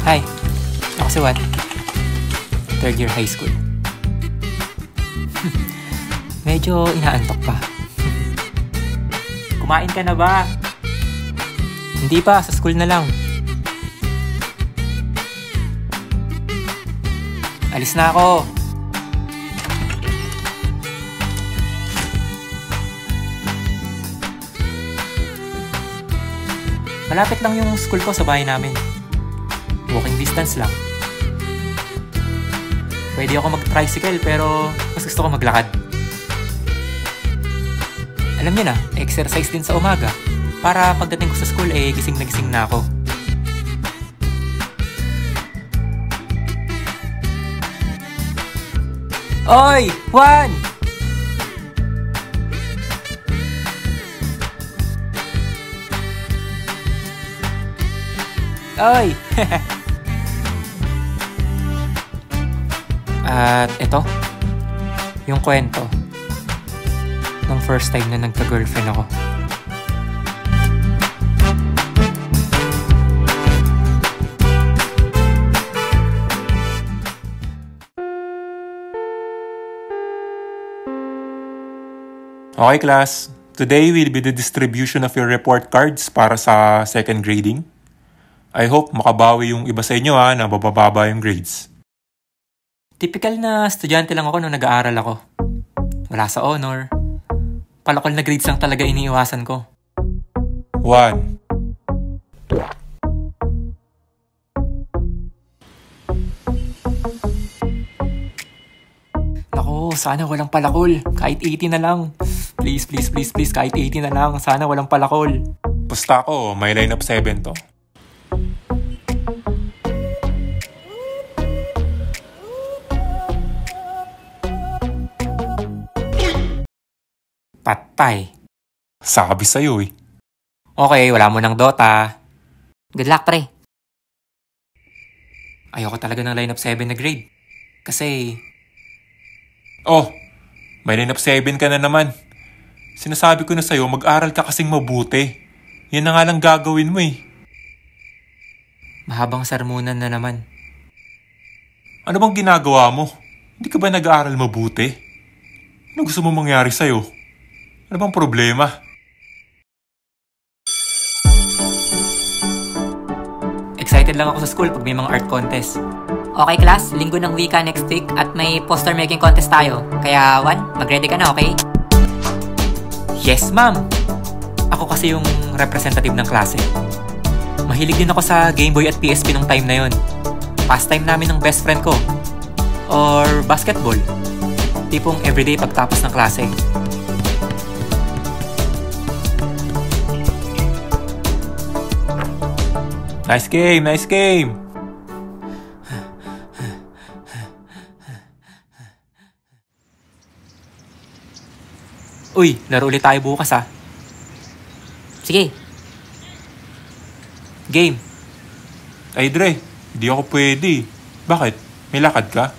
Hi, ako si Juan. Third year high school. Medyo inaantok pa. Kumain ka na ba? Hindi pa, sa school na lang. Alis na ako. Malapit lang yung school ko sa bahay namin. Walking distance lang. Pwede ako mag-tricycle pero mas gusto ko maglakad. Alam niyo na, exercise din sa umaga. Para pagdating ko sa school, gising na gising na ako. Oy! Juan! Oy! At ito, yung kwento nung first time na nagka-girlfriend ako. Okay class, today will be the distribution of your report cards para sa second grading. I hope makabawi yung iba sa inyo na bababa yung grades. Typical na estudyante lang ako nung nag-aaral ako. Wala sa honor. Palakol na grades lang talaga iniiwasan ko. 1. Naku, sana walang palakol. Kahit 80 na lang. Please, please, please, please, kahit 80 na lang. Sana walang palakol. Basta ako, may line of 7 to. Patay. Sabi sa'yo eh. Okay, wala mo ng Dota. Good luck, pre. Ayoko talaga ng line of 7 na grade. Kasi... Oh, may line of 7 ka na naman. Sinasabi ko na sa'yo, mag-aral ka kasing mabuti. Yan na nga lang gagawin mo eh. mahabang sermonan na naman. Ano bang ginagawa mo? Hindi ka ba nag-aaral mabuti? Ano gusto mo mangyari sa'yo? Ano bang problema? Excited lang ako sa school pag may mga art contest. Okay class, linggo ng wika next week at may poster making contest tayo. Kaya Juan, mag-ready ka na, okay? Yes, ma'am! Ako kasi yung representative ng klase. Mahilig din ako sa Game Boy at PSP nung time na yon. Pastime namin ng best friend ko. Or basketball. Tipong everyday pagtapos ng klase. Nice game, nice game! Uy, laro ulit tayo bukas ah. Sige. Game. Ay Dre, hindi ako pwede. Bakit? May lakad ka?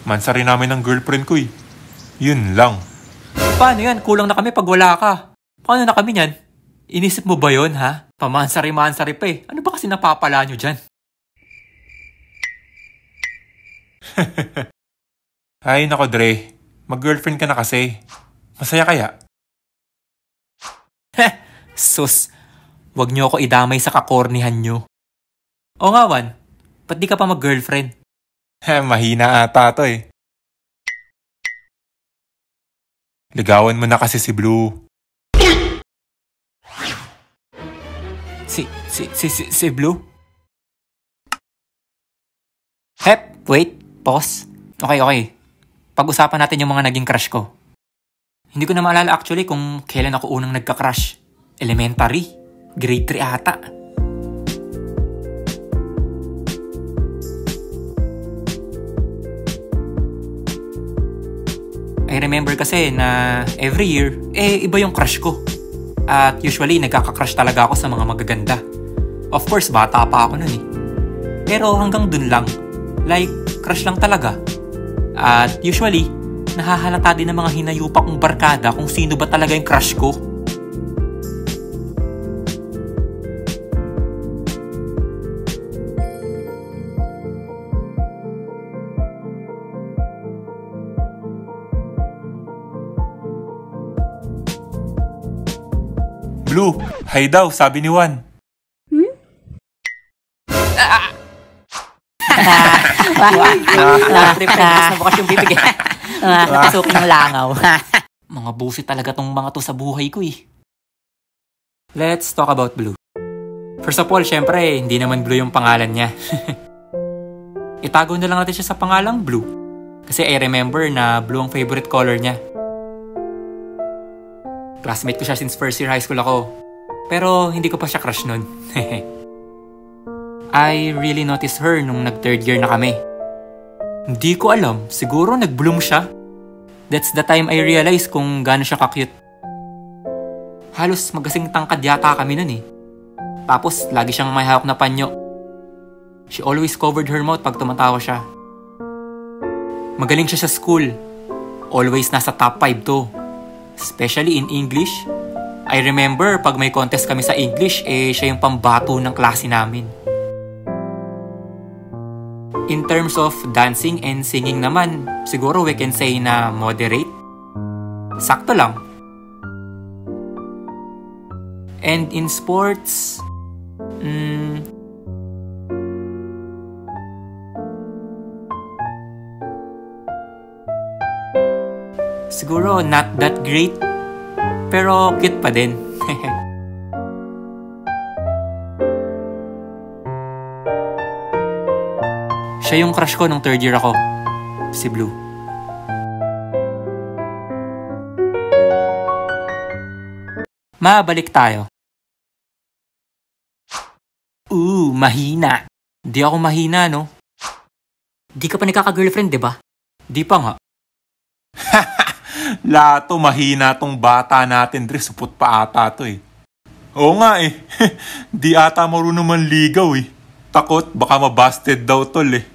Mansa rin namin ng girlfriend ko eh. Yun lang. Paano yan? Kulang na kami pag wala ka. Paano na kami yan? Inisip mo ba yun, ha? Pamansari-mansari pa eh. Ano ba kasi napapala nyo dyan? Ay nako Dre, mag-girlfriend ka na kasi. Masaya kaya? Sus, wag nyo ako idamay sa kakornihan nyo. O nga, Juan, ba't di ka pa mag-girlfriend? Mahina ata to eh. Ligawan mo na kasi si Blue. Si Blue? Hep, wait, pause. Okay. Pag-usapan natin yung mga naging crush ko. Hindi ko na maalala actually kung kailan ako unang nagka-crush. Elementary. Grade 3 ata. I remember kasi na every year, iba yung crush ko. At usually, nagkaka-crush talaga ako sa mga magaganda. Of course, bata pa ako nun eh. Pero hanggang dun lang. Like, crush lang talaga. At usually, nahahalata din ng mga hinayupa kong barkada kung sino ba talaga yung crush ko. Blue, hi daw, sabi ni Juan. Trip-trip na bukas yung bibig. Nakasukin ng langaw. Mga busi talaga tong mga to sa buhay ko eh. Let's talk about Blue. First of all, syempre, hindi naman Blue yung pangalan niya. Itago na lang natin siya sa pangalang Blue. Kasi I remember na blue ang favorite color niya. Classmate ko siya since first year high school ako. Pero hindi ko pa siya crush nun. I really noticed her nung nag-third year na kami. Hindi ko alam, siguro nag-bloom siya. That's the time I realized kung gaano siya ka-cute. Halos magasing tangkad yata kami nun eh. Tapos lagi siyang may hawak na panyo. She always covered her mouth pag tumatawa siya. Magaling siya sa school. Always nasa top 5 to. Especially in English. I remember pag may contest kami sa English, siya yung pambato ng klase namin. In terms of dancing and singing naman, siguro we can say na moderate. Sakto lang. And in sports, siguro not that great, pero cute pa din. Siya yung crush ko nung third year ako. Si Blue. Mabalik tayo. Mahina. Di ako mahina, no? Di ka pa nagkaka-girlfriend, di ba? Di pa nga. Lato, mahina tong bata natin, Dre. Supot pa ata to eh. Oo nga eh. Di ata marunong manligaw eh. Takot, baka mabasted daw tol eh.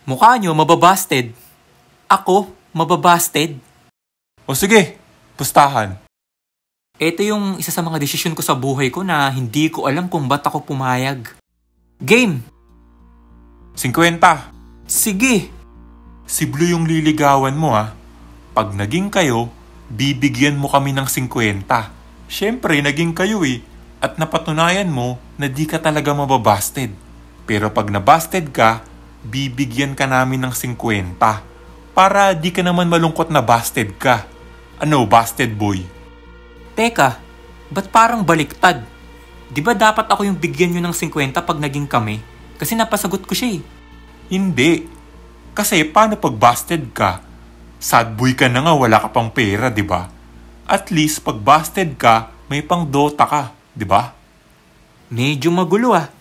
Mukha nyo, mababasted. Ako, mababasted. O sige, pustahan. Ito yung isa sa mga desisyon ko sa buhay ko na hindi ko alam kung ba't ako pumayag. Game! 50. Sige! Si Blue yung liligawan mo ha. Pag naging kayo, bibigyan mo kami ng 50. Siyempre, naging kayo eh. At napatunayan mo na di ka talaga mababasted. Pero pag nabasted ka, bibigyan ka namin ng 50. Para di ka naman malungkot na busted ka. Ano, busted boy? Teka, ba't parang baliktad? Di ba dapat ako yung bigyan nyo ng 50 pag naging kami? Kasi napasagot ko siya eh. Hindi. Kasi paano pag busted ka? Sad boy ka na nga, wala ka pang pera, di ba? At least pag busted ka, may pang Dota ka, di ba? Medyo magulo ah.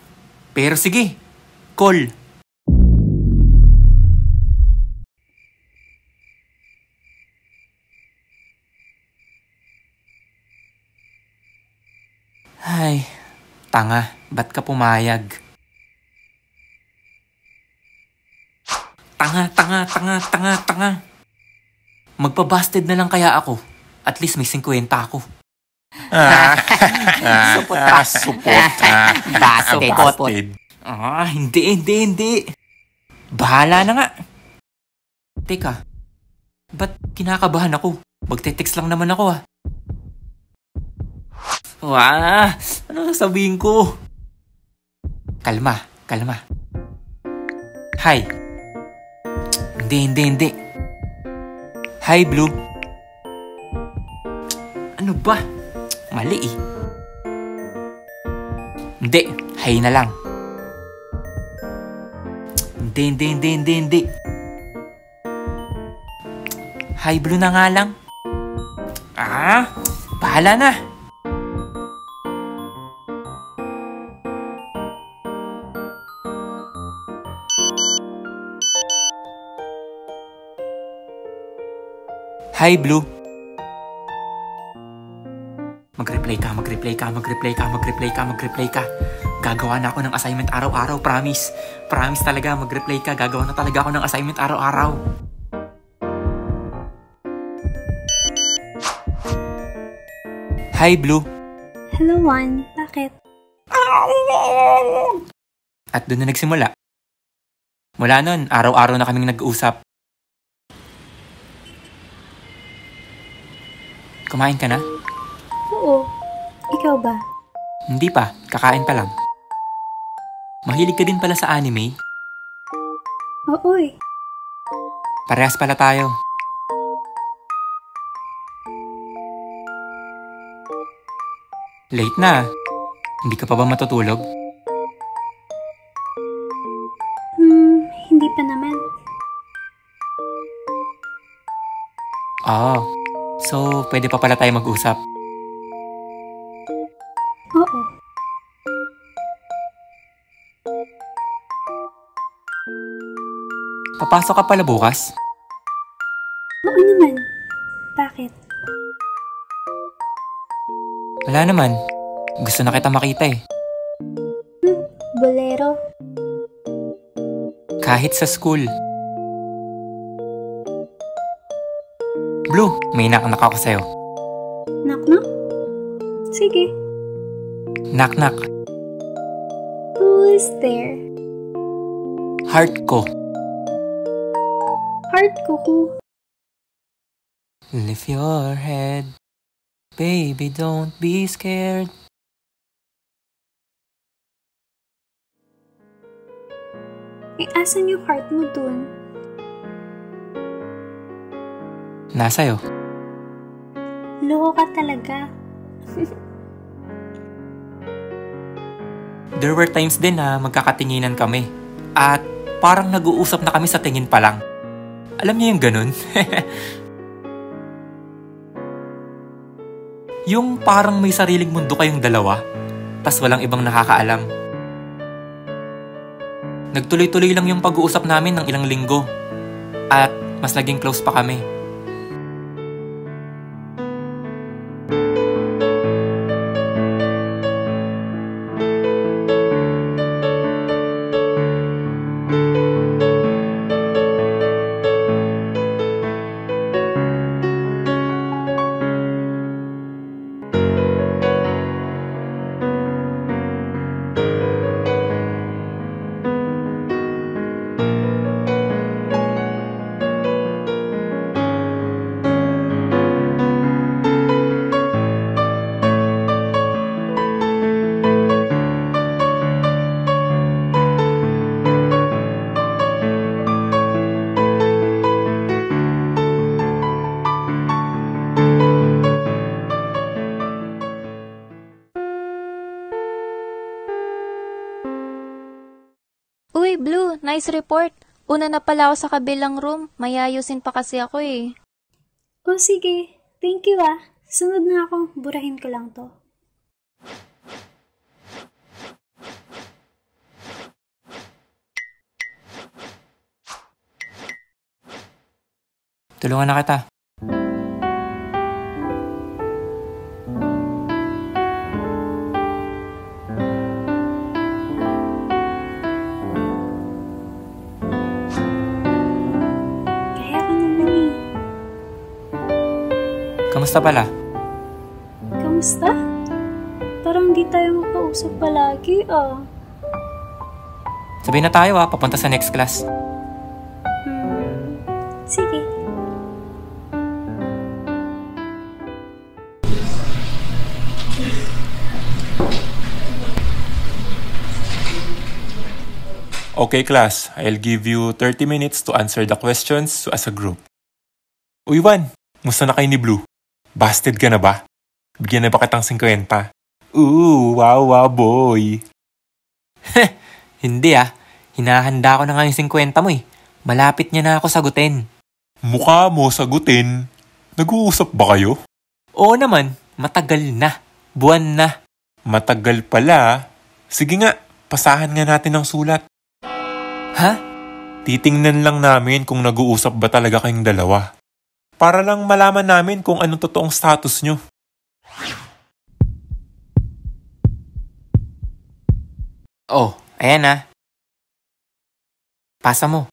Pero sige, call. Ay, tanga, ba't ka pumayag? Tanga. Magpabasted na lang kaya ako. At least may 50 ako. Supot pa. Busted. Hindi. Bahala na nga. Teka, ba't kinakabahan ako? Magte-text lang naman ako ah. Ano sasabihin ko? Kalma. Hi. Hindi. Hi, Blue. Ano ba? Mali eh. Hindi. Hi na lang. Hindi. Hi, Blue na nga lang. Bahala na. Hi, Blue. Mag-reply ka. Gagawa na ako ng assignment araw-araw, promise. Promise talaga, mag-reply ka. Gagawa na talaga ako ng assignment araw-araw. Hi, Blue. Hello, Juan. Bakit? At doon na nagsimula. Mula nun, araw-araw na kaming nag-uusap. Kumain ka na? Oo. Ikaw ba? Hindi pa, kakain pa lang. Mahilig ka din pala sa anime? Oo eh. Parehas pala tayo. Late na. Hindi ka pa ba matutulog? Hindi pa naman. So pwede pa pala tayo mag-usap. Oo. Papasok ka pala bukas? Oo naman. Bakit? Wala naman. Gusto na kita makita eh. Bolero. Kahit sa school. Blue, may knock-knock ako sa'yo. Knock-knock? Sige. Knock-knock. Who's there? Heart ko. Heart ko ko. Lift your head. Baby, don't be scared. Asan yung heart mo dun? Nasa'yo. Loko ka talaga. There were times din na magkakatinginan kami. At parang nag-uusap na kami sa tingin pa lang. Alam niyo yung ganun? Yung parang may sariling mundo kayong dalawa, tas walang ibang nakakaalam. Nagtuloy-tuloy lang yung pag-uusap namin ng ilang linggo. At mas naging close pa kami. Uy, Blue, nice report. Una na pala ako sa kabilang room. May ayusin pa kasi ako eh. Oh, sige. Thank you ah. Sunod na ako. Burahin ko lang to. Tulungan na kita. Kaya ka naman eh. Kamusta pala? Kamusta? Parang di tayo makausap palagi ah. Sabihin na tayo papunta sa next class. Sige. Okay class, I'll give you 30 minutes to answer the questions as a group. Uy Juan, musta na kayo ni Blue? Busted ka na ba? Bigyan na ba kitang 50? Wow boy. Hindi hinahanda ko na nga yung 50 mo eh. Malapit niya na ako sagutin. Mukha mo sagutin. Nag-uusap ba kayo? Oo naman, matagal na. Buwan na. Matagal pala. Sige nga, pasahan nga natin ng sulat. Ha? Titingnan lang namin kung nag-uusap ba talaga kayong dalawa. Para lang malaman namin kung anong totoong status nyo. Oh, ayan Pasa mo.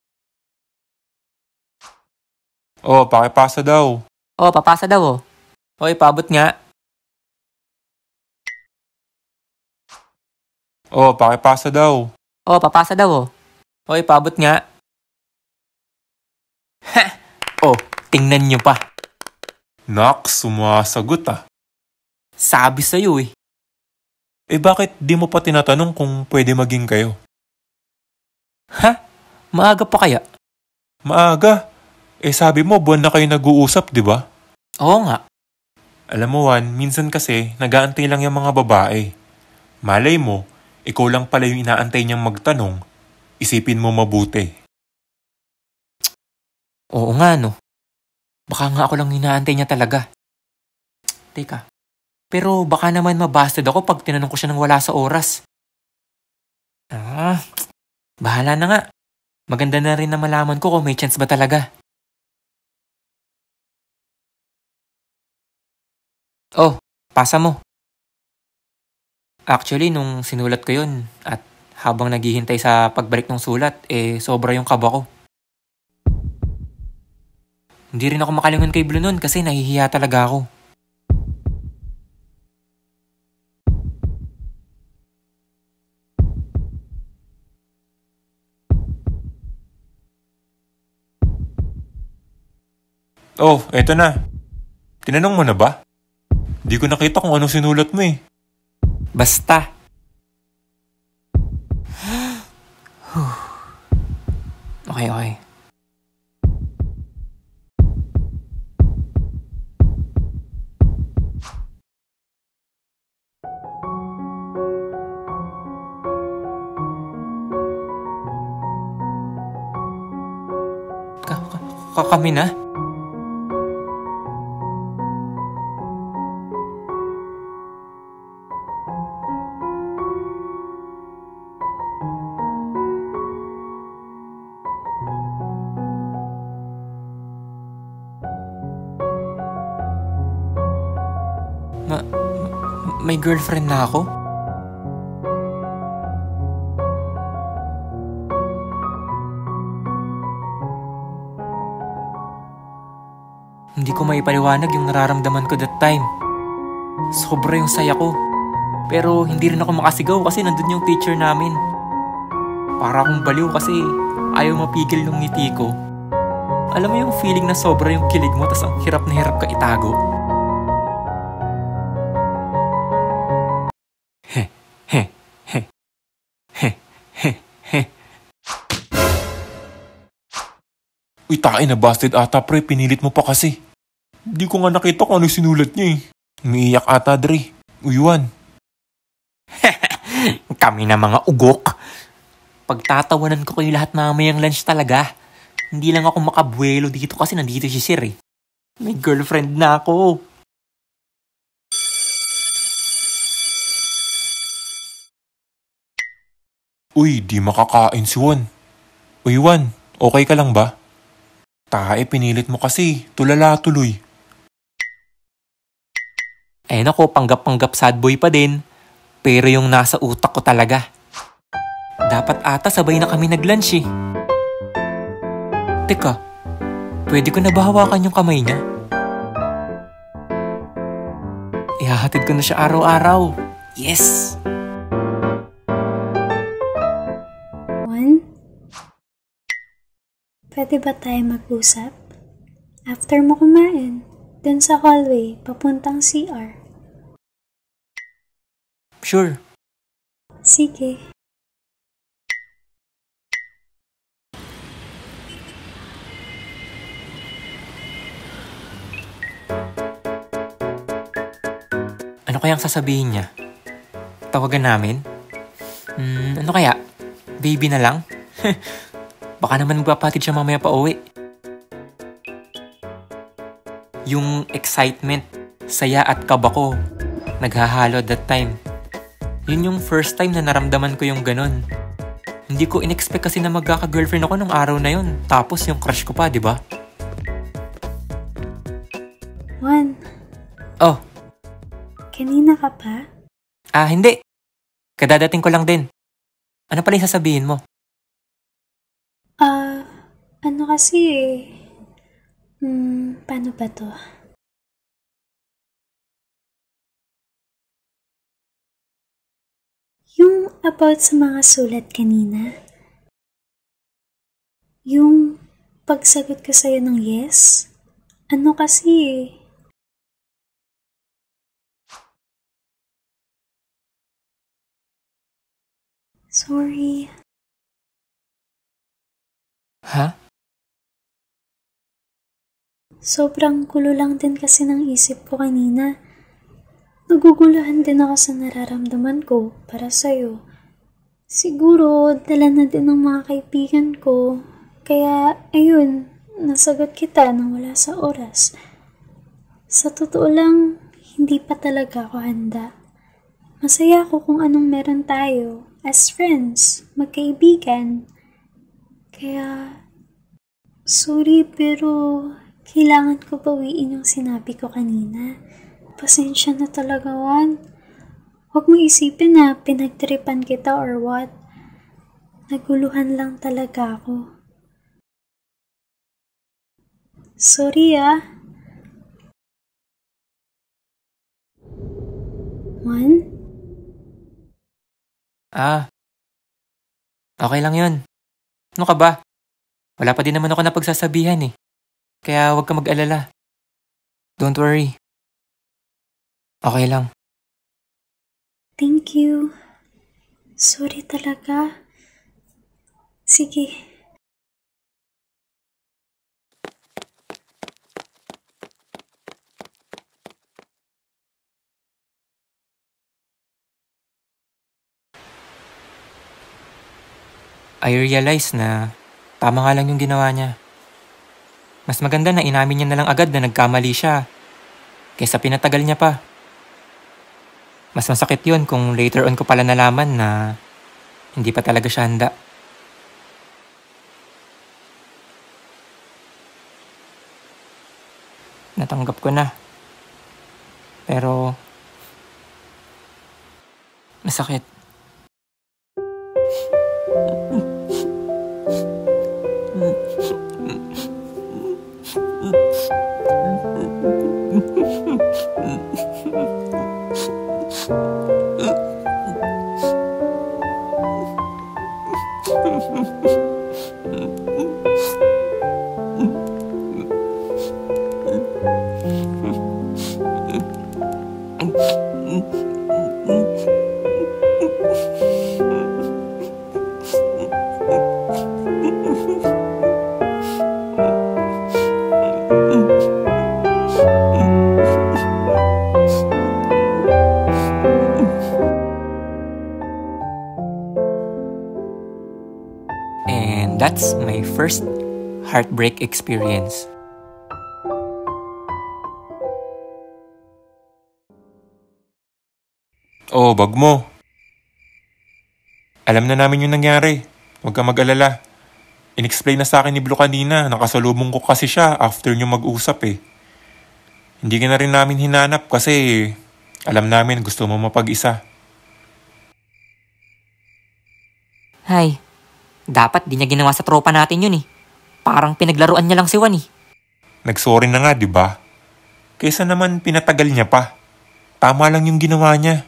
Oh, pakipasa daw. Oh, papasa daw Oy, paabot nga. Oh, pakipasa daw. Oh, papasa daw Oy, paabot nga. Ha! Oh, tingnan nyo pa. Nak, sumasagot ah. Sabi sa'yo eh. Bakit di mo pa tinatanong kung pwede maging kayo? Ha? Maaga pa kaya? Maaga. Sabi mo buwan na kayo nag-uusap, di ba? Oo nga. Alam mo Juan, minsan kasi nag-aantay lang yung mga babae. Malay mo, ikaw lang pala yung inaantay niyang magtanong. Isipin mo mabuti. Oo nga no. Baka nga ako lang inaantay niya talaga. Teka. Pero baka naman mabasted ako pag tinanong ko siya ng wala sa oras. Bahala na nga. Maganda na rin na malaman ko kung may chance ba talaga. Oh, pasa mo. Actually, nung sinulat ko yun at habang naghihintay sa pagbalik ng sulat, sobra yung kaba ko. Hindi rin ako makalingon kay Blue nun kasi nahihiya talaga ako. Oh, eto na. Tinanong mo na ba? Di ko nakita kung anong sinulat mo eh. Basta. Okay. Kami na? May girlfriend na ako? Hindi ko maipaliwanag yung nararamdaman ko that time. Sobra yung saya ko. Pero hindi rin ako makasigaw kasi nandun yung teacher namin. Para akong baliw kasi ayaw mapigil yung ngiti ko. Alam mo yung feeling na sobra yung kilig mo tas ang hirap na hirap ka itago? Uy, tae na busted ata pre, pinilit mo pa kasi. Di ko nga nakita kung ano sinulat niya eh. Umiiyak ata Dre. Uy Juan. Kami na mga ugok. Pagtatawanan ko kayo lahat mamayang lunch talaga. Hindi lang ako makabuelo dito kasi nandito si Sir eh. May girlfriend na ako. Uy, di makakain si Juan. Uy Juan, okay ka lang ba? Tae, pinilit mo kasi. Tulala tuloy. Nako, panggap-panggap sad boy pa din. Pero yung nasa utak ko talaga. Dapat ata sabay na kami nag-lunch eh. Teka, pwede ko na ba hawakan yung kamay niya? Ihahatid ko na siya araw-araw. Yes! Juan? Pwede ba tayo mag-usap? After mo kumain, dun sa hallway, papuntang CR. Sure. Sige. Ano kayang sasabihin niya? Tawagan namin? Ano kaya? Baby na lang? Baka naman magpapatid siya mamaya pa uwi. Yung excitement, saya at kaba ko, naghahalo at that time. Yun yung first time na naramdaman ko yung ganun. Hindi ko in-expect kasi na magkaka-girlfriend ako nung araw na yun. Tapos yung crush ko pa, di ba? Juan, Oh, kanina ka pa? hindi. Kadadating ko lang din. Ano pala yung sasabihin mo? Ano kasi eh. Paano ba to? Yung about sa mga sulat kanina. Yung pagsagot ko sa'yo ng yes. Ano kasi eh. Sorry. Ha? Sobrang gulo lang din kasi ng isip ko kanina. Naguguluhan din ako sa nararamdaman ko para sa'yo. Siguro, dala na din ng mga kaibigan ko. Kaya, ayun, nasagot kita nang wala sa oras. Sa totoo lang, hindi pa talaga ako handa. Masaya ako kung anong meron tayo as friends, magkaibigan. Kaya, sorry pero kailangan ko bawiin yung sinabi ko kanina. Pasensya na talaga, Juan. Huwag mo isipin na pinagtripan kita or what. Naguluhan lang talaga ako. Sorry Juan? Okay lang yun. Ano ka ba? Wala pa din naman ako napagsasabihan eh. Kaya huwag ka mag-alala. Don't worry. Okay lang. Thank you. Sorry talaga. Sige. I realize na tama nga lang yung ginawa niya. Mas maganda na inamin niya na lang agad na nagkamali siya kaysa pinatagal niya pa. Mas masakit yun kung later on ko pala nalaman na hindi pa talaga siya handa. Natanggap ko na. Pero masakit. And that's my first heartbreak experience. Oh, bag mo. Alam na namin yung nangyari. Huwag ka mag-alala. In-explain na sa akin ni Blue kanina. Nakasalubong ko kasi siya after nyo mag-usap eh. Hindi ka na rin namin hinanap kasi alam namin gusto mo mapag-isa. Hay, dapat di niya ginawa sa tropa natin yun eh. Parang pinaglaruan niya lang si Juan eh. Nagsorry na nga, di ba? Kaysa naman pinatagal niya pa. Tama lang yung ginawa niya.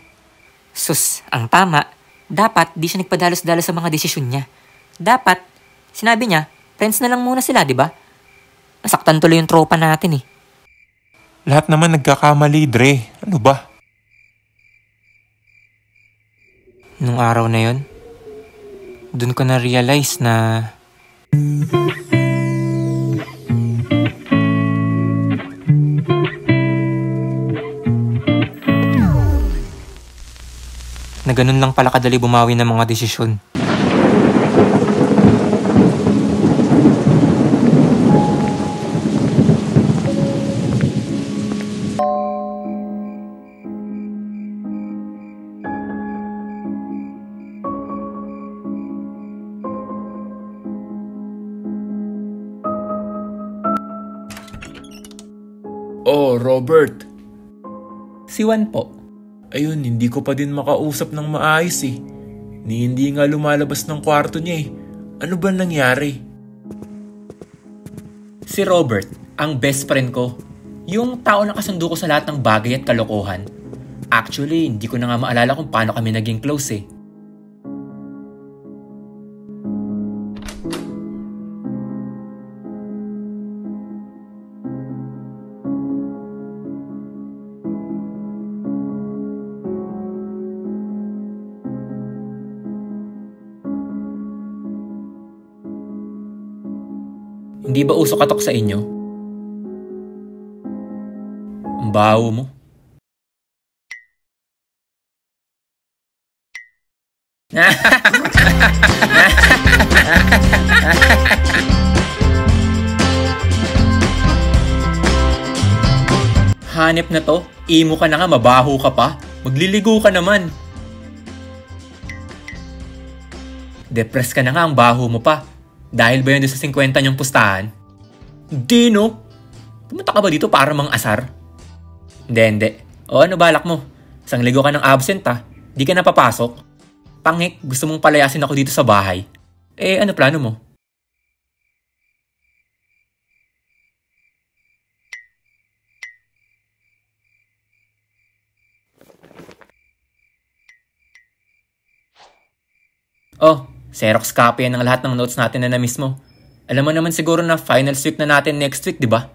Sus, ang tama, dapat di siya nagpadalos-dalos sa mga desisyon niya. Dapat, sinabi niya, friends na lang muna sila, di ba? Nasaktan tuloy yung tropa natin eh. Lahat naman nagkakamali, Dre. Ano ba? Nung araw na yun, dun ko na-realize na ganun lang pala kadali bumawi ng mga desisyon. Oh, Robert. Si Juan po. Ayun, hindi ko pa din makausap ng maayos eh. Hindi nga lumalabas ng kwarto niya eh. Ano ba nangyari? Si Robert, ang best friend ko. Yung tao na kasundo ko sa lahat ng bagay at kalokohan. Actually, hindi ko na nga maalala kung paano kami naging close eh. Hindi ba uso katok sa inyo? Ang baho mo. Hanep na to. Imo ka na nga, mabaho ka pa. Magliligo ka naman. Depressed ka na nga, ang baho mo pa. Dahil ba yun sa 50 niyong pustahan? Hindi no. Pumunta ka ba dito para mang asar? Hindi. O ano balak mo? Isang ligo ka ng absent Di ka napapasok? Pangik, gusto mong palayasin ako dito sa bahay. Ano plano mo? Oh, Xerox copy yan ng lahat ng notes natin na na-miss mo. Alam mo naman siguro na finals week na natin next week, di ba?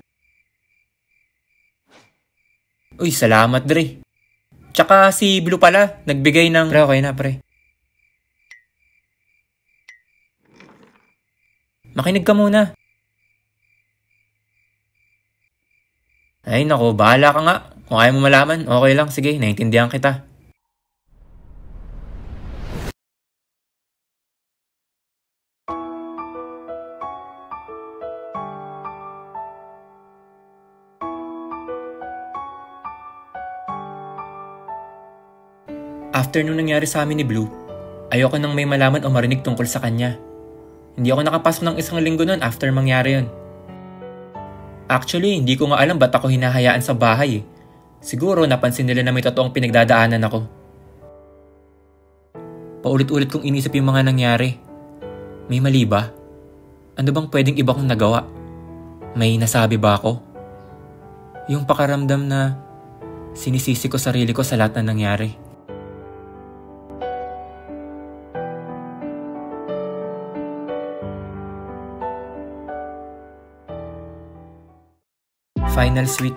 Uy, salamat, Dre. Tsaka si Blue pala, nagbigay ng... Pre, okay na, pre. Makinig ka muna. Ay, nako, bahala ka nga. Kung ayaw mo malaman, okay lang. Sige, naiintindihan kita. After nung nangyari sa amin ni Blue, ayoko nang may malaman o marinig tungkol sa kanya. Hindi ako nakapasok ng isang linggo nun after mangyari yun. Actually, hindi ko nga alam ba't ako hinahayaan sa bahay. Siguro napansin nila na may totoong pinagdadaanan ako. Paulit-ulit kong inisip yung mga nangyari. May mali ba? Ano bang pwedeng iba kong nagawa? May nasabi ba ako? Yung pakaramdam na sinisisi ko sarili ko sa lahat na nangyari. Finals week.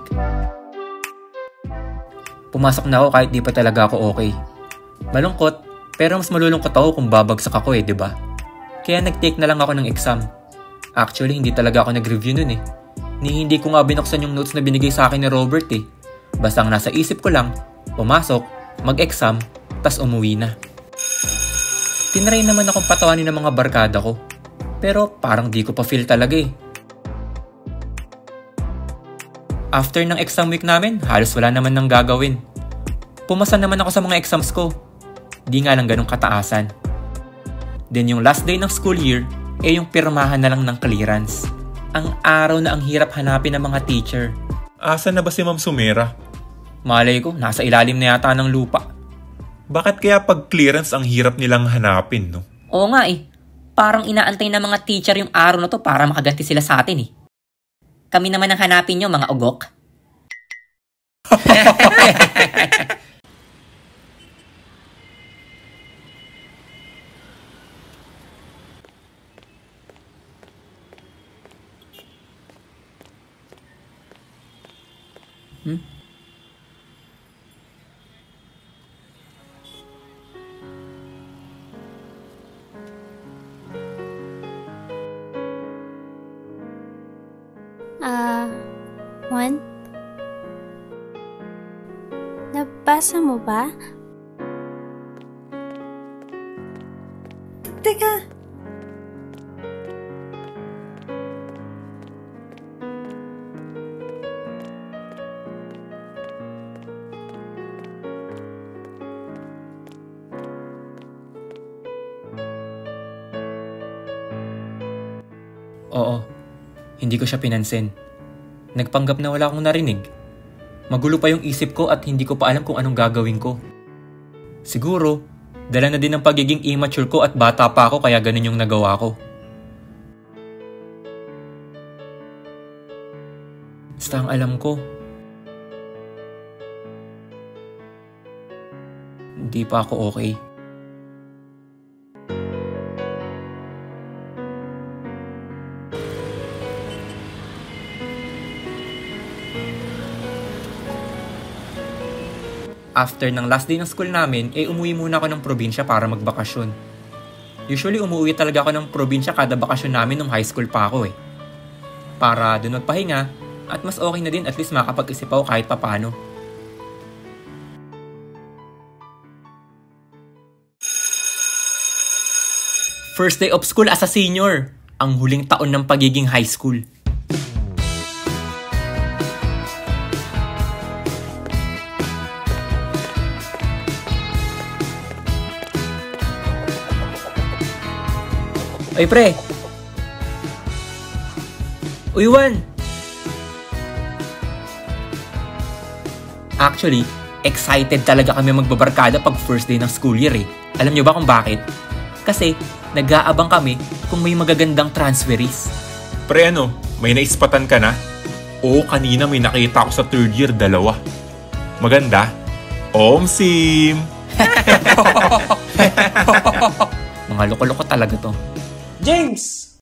Pumasok na ako kahit di pa talaga ako okay. Malungkot, pero mas malulungkot ako kung babagsak ako diba? Kaya nag-take na lang ako ng exam. Actually, hindi talaga ako nag-review nun Hindi ko nga binuksan yung notes na binigay sa akin ni Robert Basta ang nasa isip ko lang, pumasok, mag-exam, tas umuwi na. Tinry naman akong patawanin ng mga barkada ko. Pero parang di ko pa feel talaga After ng exam week namin, halos wala naman nang gagawin. Pumasa naman ako sa mga exams ko. Di nga lang ganong kataasan. Then yung last day ng school year, yung pirmahan na lang ng clearance. Ang araw na ang hirap hanapin ng mga teacher. Asan na ba si Ma'am Sumera? Malay ko, nasa ilalim na yata ng lupa. Bakit kaya pag clearance ang hirap nilang hanapin, no? Oo nga Parang inaantay ng mga teacher yung araw na to para makaganti sila sa atin Kami naman ang hanapin nyo, mga ugok. Juan? Nabasa mo ba? Teka! Oo, hindi ko siya pinansin. Nagpanggap na wala akong narinig. Magulo pa yung isip ko at hindi ko pa alam kung anong gagawin ko. Siguro, dala na din ng pagiging immature ko at bata pa ako kaya ganun yung nagawa ko. Basta ang alam ko, hindi pa ako okay. After ng last day ng school namin, umuwi muna ako ng probinsya para magbakasyon. Usually umuwi talaga ako ng probinsya kada bakasyon namin nung high school pa ako para doon magpahinga at mas okay na din at least makapag-isip ako kahit papano. First day of school as a senior, ang huling taon ng pagiging high school. Ay pre! Uy Juan! Actually, excited talaga kami magbabarkada pag first day ng school year eh. Alam nyo ba kung bakit? Kasi nag-aabang kami kung may magagandang transferees. Pre ano, may naispatan ka na? Oo, kanina may nakita ko sa third year, 2. Maganda? Sim! Mga loko-loko talaga to. James!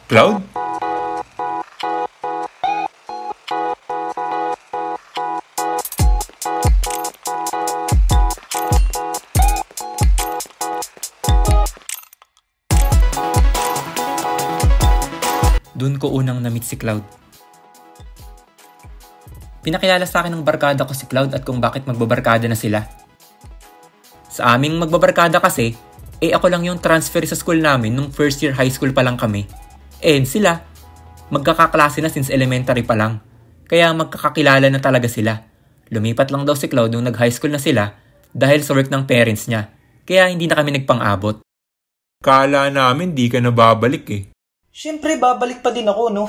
Cloud? Doon ko unang na-meet si Cloud. Pinakilala sa akin ng barkada ko si Cloud at kung bakit magbabarkada na sila. Sa aming magbabarkada kasi, ako lang yung transfer sa school namin nung first year high school pa lang kami. Sila, magkakaklase na since elementary pa lang. Kaya magkakakilala na talaga sila. Lumipat lang daw si Cloud nung nag-high school na sila dahil sa work ng parents niya. Kaya hindi na kami nagpang-abot. Kala namin di ka na babalik eh. Siyempre, babalik pa din ako, no?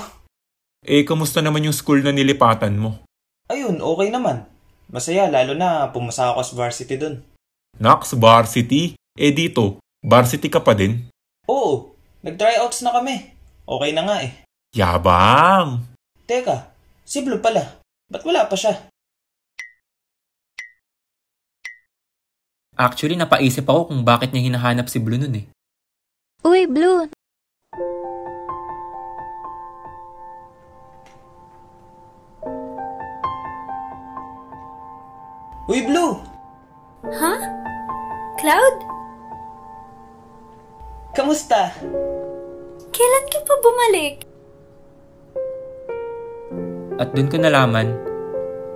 Kamusta naman yung school na nilipatan mo? Ayun, okay naman. Masaya, lalo na pumasa ako sa varsity dun. Nax, varsity? Dito, varsity ka pa din? Oo, nag-tryouts na kami. Okay na nga eh. Yabang! Teka, si Blue pala. Ba't wala pa siya? Actually, napaisip ako kung bakit niya hinahanap si Blue nun eh. Uy, Blue! Uy, Blue! Ha? Cloud? Kamusta? Kailan ka pa bumalik? At doon ko nalaman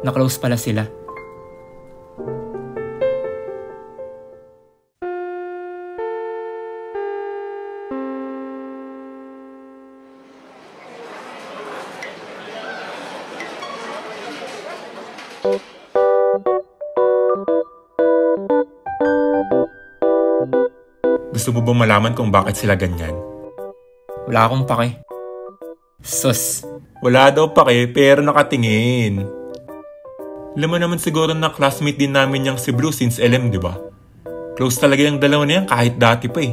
na close pala sila. Gusto mo bang malaman kung bakit sila ganyan? Wala akong pake. Sus. Wala daw pake pero nakatingin. Alam mo naman siguro na classmate din namin yung si Blue since LM, di ba? Close talaga yung dalawa na yan kahit dati pa eh.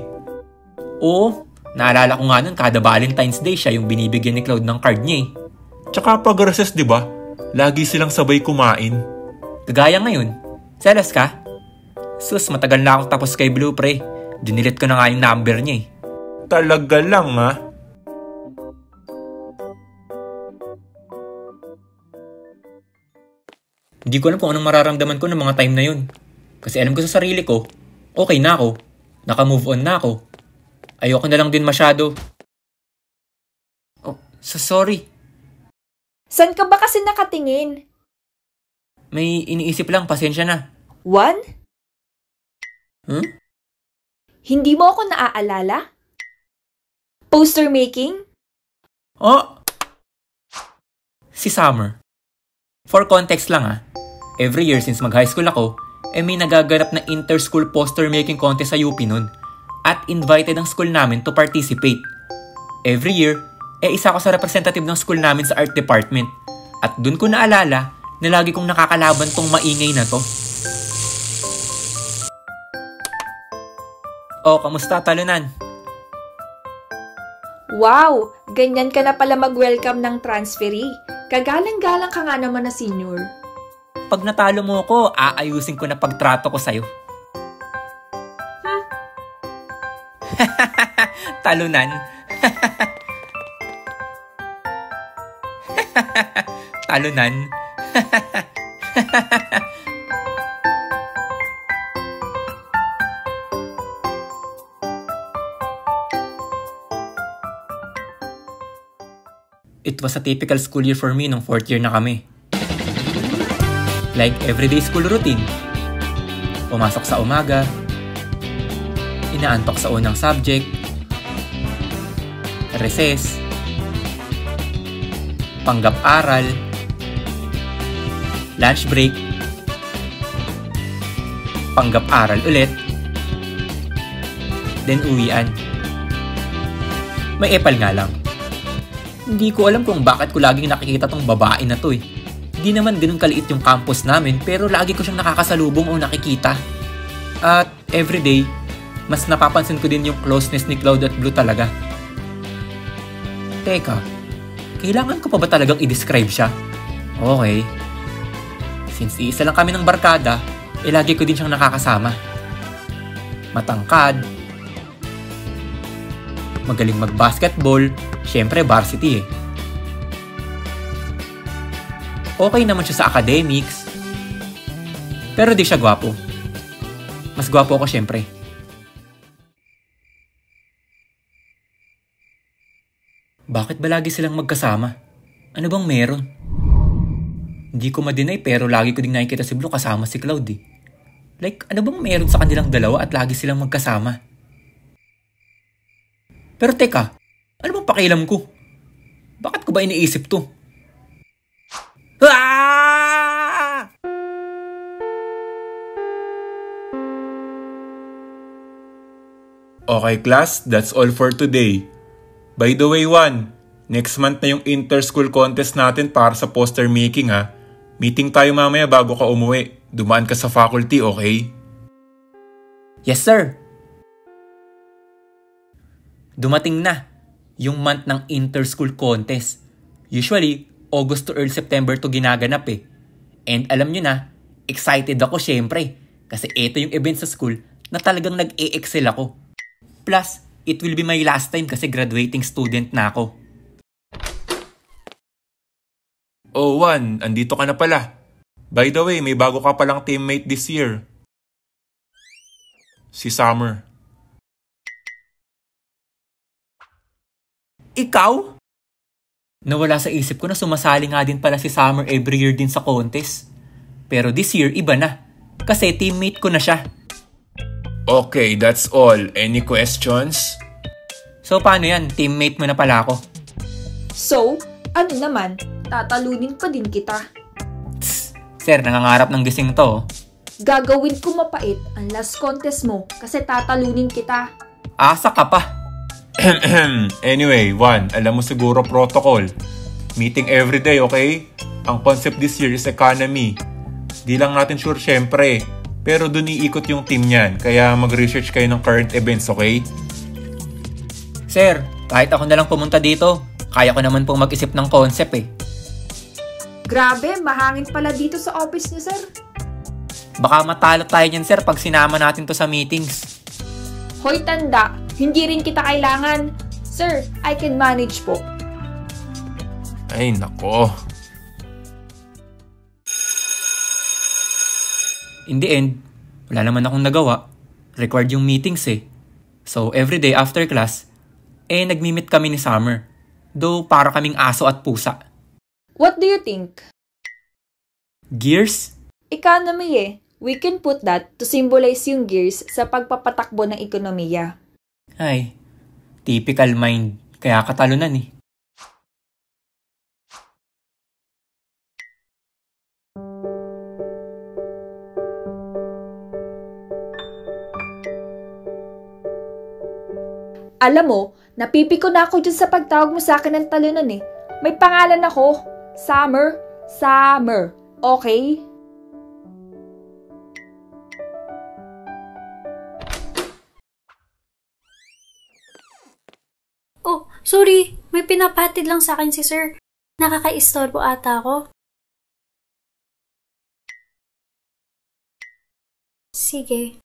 Oo, naalala ko nga nun kada Valentine's Day siya yung binibigyan ni Cloud ng card niya eh. Tsaka pag recess, di ba? Lagi silang sabay kumain. Kagaya ngayon, selos ka? Sus, matagal na akong tapos kay Blue pre. Dinilit ko na nga yung number niya eh. Talaga lang ha? Hindi ko alam kung anong mararamdaman ko ng mga time na yun. Kasi alam ko sa sarili ko, okay na ako. Naka-move on na ako. Ayoko na lang din masyado. Oh, sorry. San ka ba kasi nakatingin? May iniisip lang, pasensya na. Juan? Hindi mo ako naaalala? Poster making? Oh! Si Summer. For context lang every year since mag-high school ako, may nagaganap na inter-school poster making contest sa UP nun. At invited ang school namin to participate. Every year, isa ako sa representative ng school namin sa art department. At dun ko naalala na lagi kong nakakalaban tong maingay na to. Oh, kamusta talunan? Wow! Ganyan ka na pala mag-welcome ng transferee. Kagalang-galang ka nga naman na senior. Pag natalo mo ko, aayusin ko na pagtrato ko sa'yo. Talunan. Talunan. it was a typical school year for me nung 4th year na kami. Like everyday school routine. Pumasok sa umaga, inaantok sa unang subject, recess, panggap-aral, lunch break, panggap-aral ulit, then uwian. May epal nga lang. Hindi ko alam kung bakit ko laging nakikita tong babae na to eh. Di naman ganun kaliit yung campus namin pero lagi ko siyang nakakasalubong o nakikita. At everyday, mas napapansin ko din yung closeness ni Cloud at Blue talaga. Teka, kailangan ko pa ba talagang i-describe siya? Okay. Since iisa lang kami ng barkada, lagi ko din siyang nakakasama. Matangkad, magaling mag-basketball, syempre varsity eh. Okay naman siya sa academics, pero di siya gwapo. Mas gwapo ako syempre. Bakit ba lagi silang magkasama? Ano bang meron? Hindi ko ma-deny pero lagi ko ding nakikita si Blue kasama si Cloud eh. Like, ano bang meron sa kanilang dalawa at lagi silang magkasama? Pero teka, ano bang pakialam ko? Bakit ko ba iniisip to? Ah! Okay class, that's all for today. By the way, Juan, next month na yung inter-school contest natin para sa poster making ha. Meeting tayo mamaya bago ka umuwi. Dumaan ka sa faculty, okay? Yes, sir. Dumating na yung month ng inter-school contest. Usually, August to early September to ginaganap eh. And alam nyo na, excited ako syempre. Kasi ito yung event sa school na talagang nag-e-excel ako. Plus, it will be my last time kasi graduating student na ako. Oh, Juan, andito ka na pala. By the way, may bago ka palang teammate this year. Si Summer. Ikaw? Nawala sa isip ko na sumasali nga din pala si Summer every year din sa contest. Pero this year, iba na. Kasi teammate ko na siya. Okay, that's all. Any questions? So paano yan? Teammate mo na pala ako. So, ano naman? Tatalunin pa din kita. Tss, sir, nangangarap ng gising to. Gagawin ko mapait ang last contest mo kasi tatalunin kita. Asa ka pa. Anyway, Juan, alam mo siguro protocol. Meeting every day, okay? Ang concept this year is economy. Di lang natin sure syempre, pero dun iikot yung team niyan. Kaya mag-research kayo ng current events, okay? Sir, kahit ako na lang pumunta dito, kaya ko naman pong mag-isip ng concept eh. Grabe, mahangin pala dito sa office niyo, sir. Baka matalo tayo niyan, sir, pag sinama natin to sa meetings. Hoy, tanda, hindi rin kita kailangan. Sir, I can manage po. Ay, nako. In the end, wala naman akong nagawa. Required yung meetings eh. So, everyday after class, nagmi-meet kami ni Summer. Though, para kaming aso at pusa. What do you think? Gears? Economy eh. We can put that to symbolize yung gears sa pagpapatakbo ng ekonomiya. Ay, typical mind. Kaya katalunan eh. Alam mo, napipiko na ako dyan sa pagtawag mo sa akin ng talunan eh. May pangalan ako. Summer. Summer. Okay? Oh, sorry. May pinapatid lang sa akin si sir. Nakaka-istorbo ata ako. Sige.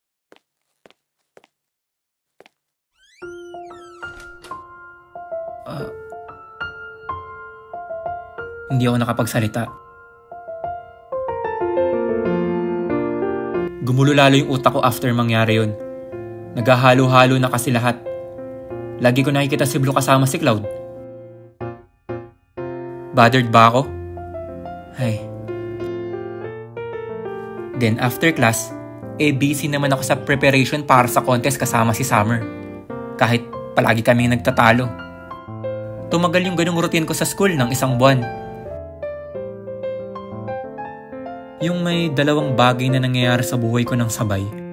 Hindi ako nakapagsalita. Gumulo lalo yung utak ko after mangyari yun. Naghahalo-halo na kasi lahat. Lagi ko nakikita si Blue kasama si Cloud. Bothered ba ako? Ay. Then after class, busy naman ako sa preparation para sa contest kasama si Summer. Kahit palagi kaming nagtatalo. Tumagal yung ganung routine ko sa school ng 1 buwan. Yung may 2 bagay na nangyayari sa buhay ko ng sabay.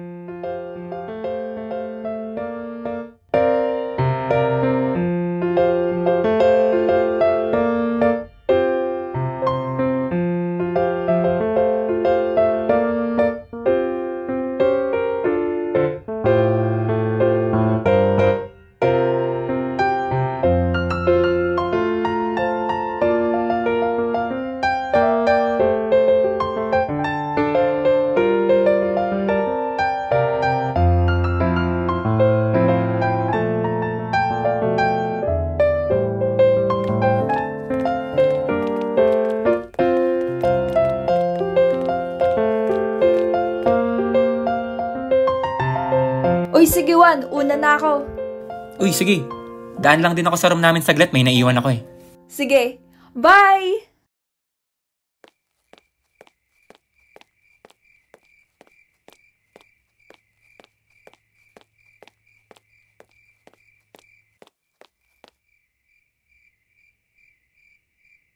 Uy, sige Juan, una na ako. Uy, sige. Daan lang din ako sa room namin saglit. May naiwan ako eh. Sige, bye!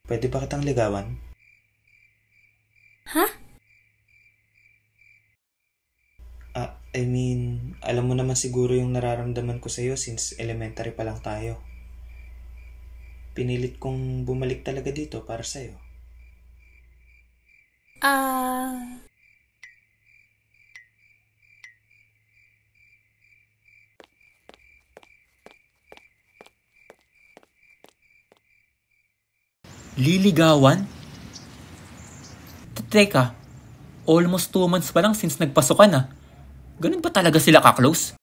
Pwede ba kitang ligawan? Ha? Alam mo naman siguro yung nararamdaman ko sa'yo since elementary pa lang tayo. Pinilit kong bumalik talaga dito para sa'yo. Liligawan? Teka, almost 2 months pa lang since nagpasukan ah. Ganun ba talaga sila ka-close?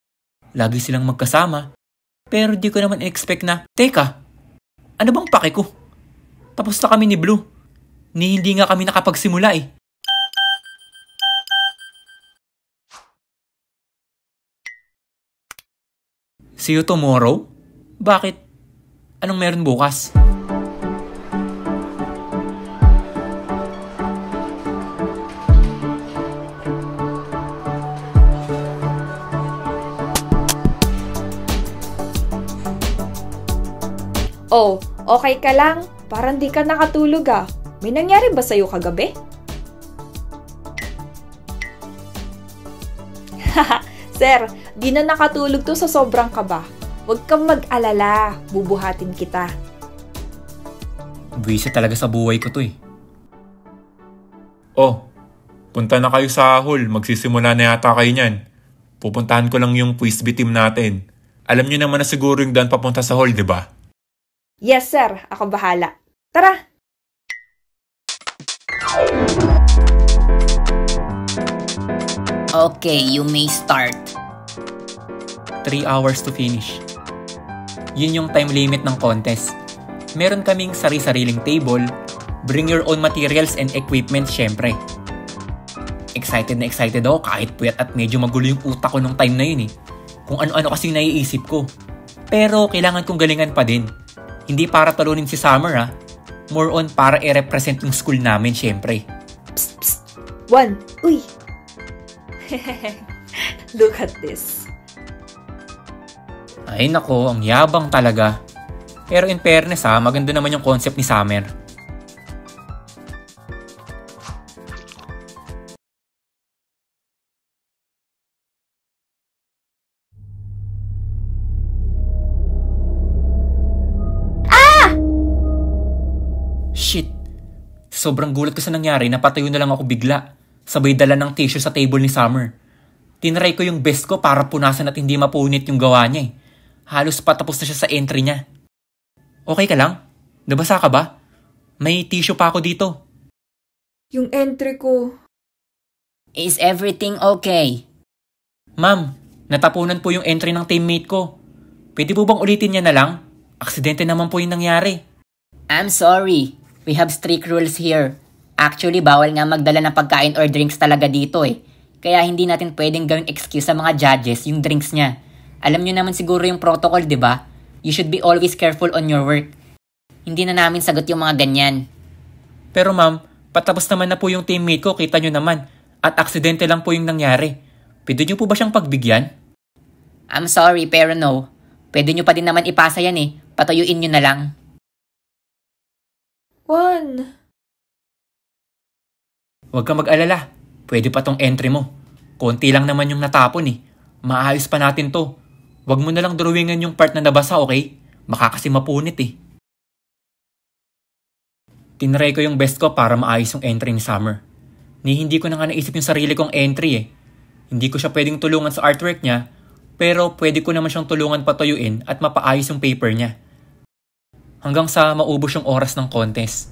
Lagi silang magkasama. Pero di ko naman expect na, teka, ano bang pake ko? Tapos na kami ni Blue. Ni hindi nga kami nakapagsimula eh. See you tomorrow? Bakit? Anong meron bukas? Oh, okay ka lang? Parang di ka nakatulog ah. May nangyari ba sa'yo kagabi? Haha, sir, di na nakatulog to sa sobrang kaba. Huwag kang mag-alala, bubuhatin kita. Buwisa talaga sa buhay ko to eh. Oh, punta na kayo sa hall. Magsisimula na yata kayo niyan. Pupuntahan ko lang yung quiz bee team natin. Alam niyo naman na siguro yung daan papunta sa hall, di ba? Yes, sir. Ako bahala. Tara! Okay, you may start. 3 hours to finish. Yun yung time limit ng contest. Meron kaming sari-sariling table, bring your own materials and equipment syempre. Excited na excited ako kahit puyat at medyo magulo yung utak ko nung time na yun eh. Kung ano-ano kasing naiisip ko. Pero kailangan kong galingan pa din. Hindi para talunin si Summer ha. More on para i-represent yung school namin syempre. Psst, psst. Juan, uy! Look at this. Ay nako, ang yabang talaga. Pero in fairness ha, maganda naman yung concept ni Summer. Shit! Sobrang gulat ko sa nangyari, napatayo na lang ako bigla. Sabay dala ng tissue sa table ni Summer. Tinry ko yung best ko para punasan at hindi mapunit yung gawa niya eh. Halos patapos na siya sa entry niya. Okay ka lang? Nabasa ka ba? May tissue pa ako dito. Yung entry ko. Is everything okay? Ma'am, natapunan po yung entry ng teammate ko. Pwede po bang ulitin niya na lang? Aksidente naman po yung nangyari. I'm sorry. We have strict rules here. Actually, bawal nga magdala ng pagkain or drinks talaga dito eh. Kaya hindi natin pwedeng gawing excuse sa mga judges yung drinks niya. Alam nyo naman siguro yung protocol, di ba? You should be always careful on your work. Hindi na namin sagot yung mga ganyan. Pero ma'am, patapos naman na po yung teammate ko, kita nyo naman. At aksidente lang po yung nangyari. Pwede nyo po ba siyang pagbigyan? I'm sorry, pero no. Pwede nyo pa din naman ipasa yan eh. Patuyuin nyo na lang. Juan. Huwag kang mag-alala. Pwede pa tong entry mo. Konti lang naman yung natapon eh. Maayos pa natin to. Huwag mo na lang drawingan yung part na nabasa, okay? Baka kasi mapunit eh. Tinry ko yung best ko para maayos yung entry ni Summer. Hindi ko na nga naisip yung sarili kong entry eh. Hindi ko siya pwedeng tulungan sa artwork niya, pero pwede ko naman siyang tulungan patuyuin at mapaayos yung paper niya. Hanggang sa maubos yung oras ng contest.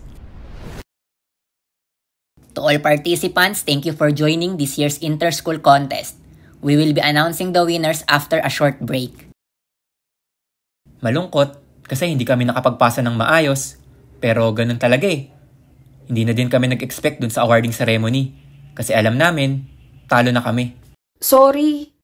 To all participants, thank you for joining this year's inter-school contest. We will be announcing the winners after a short break. Malungkot kasi hindi kami nakapagpasa ng maayos, pero ganun talaga eh. Hindi na din kami nag-expect dun sa awarding ceremony kasi alam namin, talo na kami. Sorry.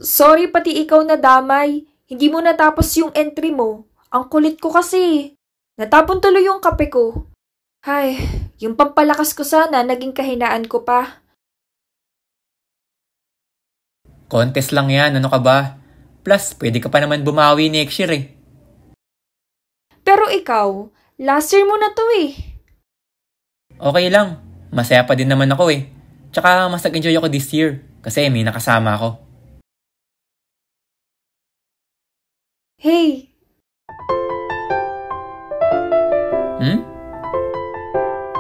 Sorry pati ikaw na damay. Hindi mo natapos yung entry mo. Ang kulit ko kasi. Natapon tuloy yung kape ko. Ay, yung pampalakas ko sana, naging kahinaan ko pa. Contest lang yan, ano ka ba? Plus, pwede ka pa naman bumawi next year eh. Pero ikaw, last year mo na to eh. Okay lang, masaya pa din naman ako eh. Tsaka mas nag-enjoy ako this year kasi may nakasama ako. Hey.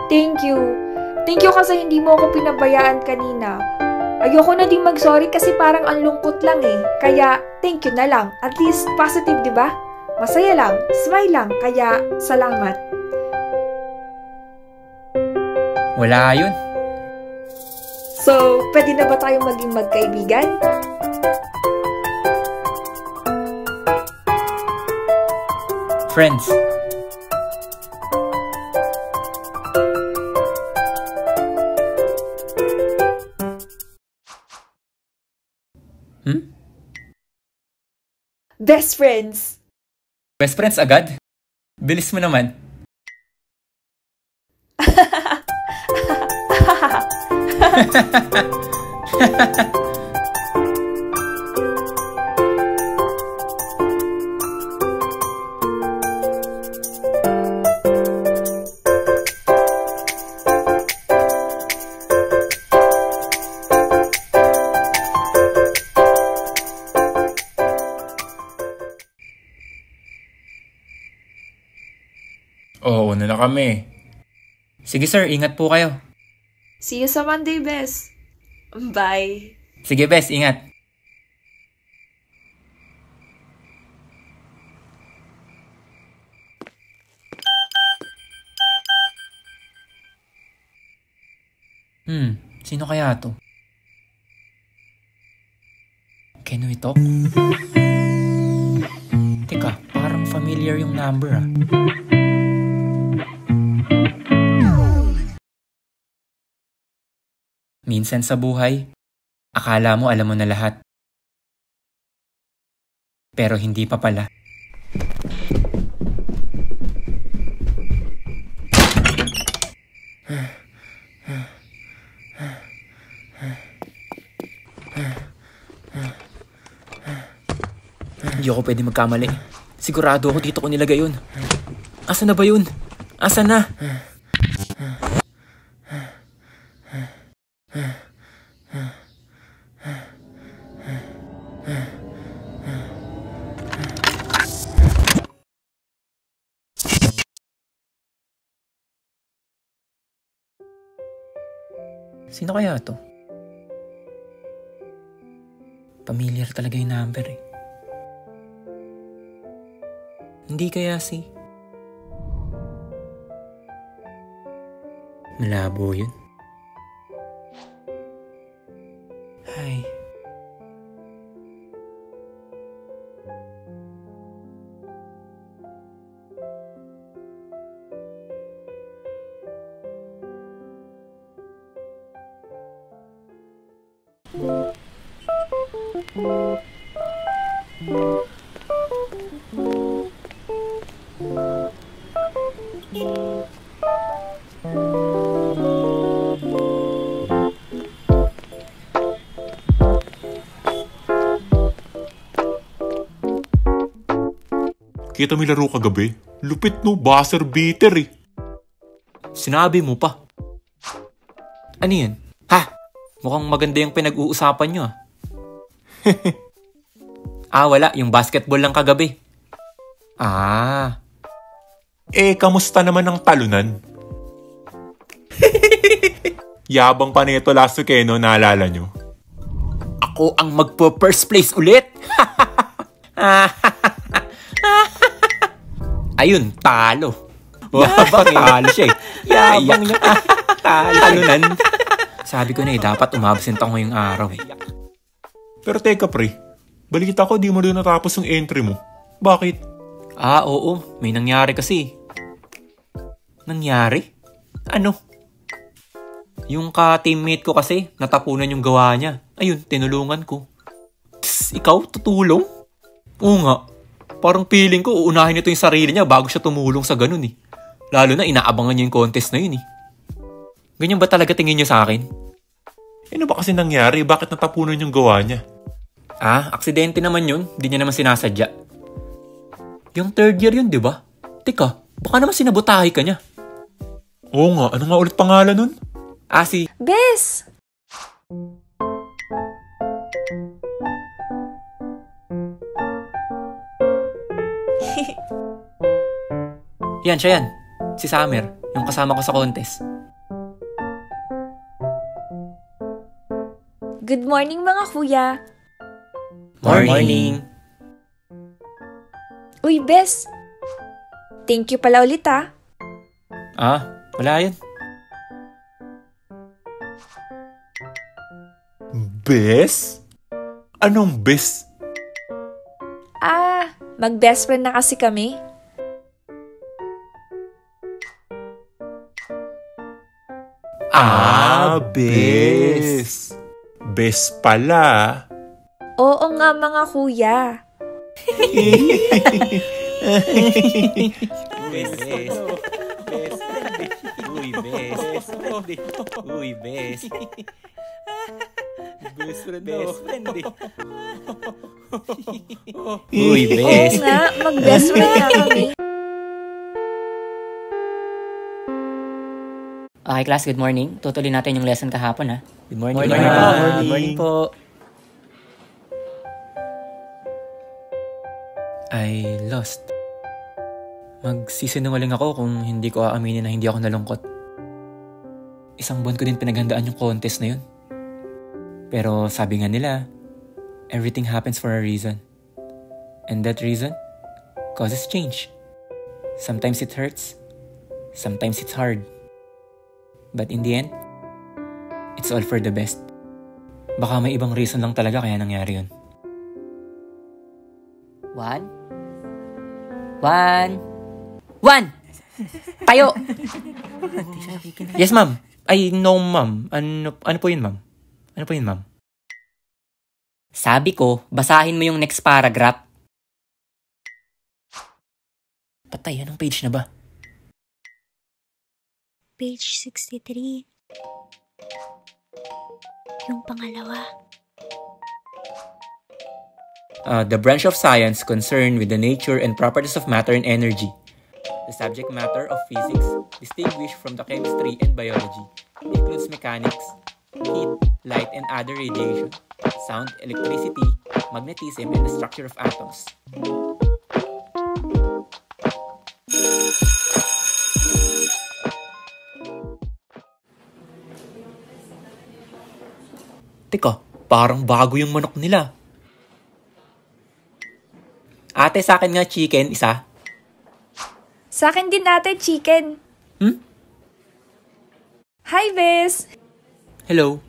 Thank you. Thank you kasi hindi mo ako pinabayaan kanina. Ayoko na din mag-sorry kasi parang ang lungkot lang eh. Kaya, thank you na lang. At least, positive, di ba? Masaya lang, smile lang, kaya salamat. Wala yun. So, pwede na ba tayong maging magkaibigan? Friends. Best friends. Best friends agad? Bilis mo naman. Oo, na kami. Sige sir, ingat po kayo. See you sa Monday, Bes. Bye. Sige bes, ingat. Sino kaya to? Can we talk? Teka, parang familiar yung number ah. Minsan sa buhay, akala mo alam mo na lahat. Pero hindi pa pala. Hindi ako pwede magkamali. Sigurado ako dito ko nilagay yun. Asa na ba yun? Asa na? Sino kaya to? Familiar talaga yung number eh. Hindi kaya si... Malabo yun. Ay. Kita mo yung laro kagabi? Lupit no, buzzer beater eh. Sinabi mo pa. Ano yan? Ha? Mukhang maganda yung pinag-uusapan nyo ah. Wala. Yung basketball lang kagabi. Kamusta naman ang talunan? Yabang pa nito last weekend, no? Naalala nyo? Ako ang magpo-first place ulit. Ayun, talo. Talo siya eh. Yabang niya. Talunan. Sabi ko na dapat umabsent ako ngayong araw eh. Pero teka pre, balita ko di mo doon natapos yung entry mo. Bakit? Oo. May nangyari kasi. Nangyari? Ano? Yung ka-teammate ko kasi, natapunan yung gawa niya. Ayun, tinulungan ko. Tss, ikaw, tutulong? Oo nga. Parang feeling ko, uunahin nito yung sarili niya bago siya tumulong sa ganun eh. Lalo na inaabangan niya yung contest na yun eh. Ganyan ba talaga tingin niyo sa akin? Ano ba kasi nangyari? Bakit natapunan yung gawa niya? Aksidente naman yun. Di niya naman sinasadya. Yung third year yun, di ba? Teka, baka naman sinabotahe ka niya. Oo nga, ano nga ulit pangalan nun? Si... Bes! Yan, siya yan. Si Summer, yung kasama ko sa contest. Good morning mga kuya. Morning. Uy, Bes! Thank you pala ulit ah. Wala yun. Bes? Anong bes? Mag-best friend na kasi kami. Bes. Bes pala. Oo nga mga kuya. Bes. Oo nga, mag-best friend na kami. Okay, class, good morning. Tutuloy natin yung lesson kahapon, ha? Good morning. Good morning po. I lost. Magsisinungaling ako kung hindi ko aaminin na hindi ako nalungkot. Isang buwan ko din pinaghandaan yung contest na yun. Pero sabi nga nila, everything happens for a reason. And that reason causes change. Sometimes it hurts. Sometimes it's hard. But in the end, it's all for the best. Baka may ibang reason lang talaga kaya nangyari yun. One. Tayo! Yes, ma'am. Ay, no, ma'am. Ano po yun, ma'am? Ano po yun, ma'am? Sabi ko, basahin mo yung next paragraph. Patay, anong page na ba? Page 63. Yung pangalawa. The branch of science concerned with the nature and properties of matter and energy. The subject matter of physics, distinguished from the chemistry and biology, includes mechanics, heat, light and other radiation, sound, electricity, magnetism, and the structure of atoms. Teka, parang bago yung manok nila. Ate, sa akin nga chicken, isa. Sa akin din ate, chicken. Hi, Bes! Hello.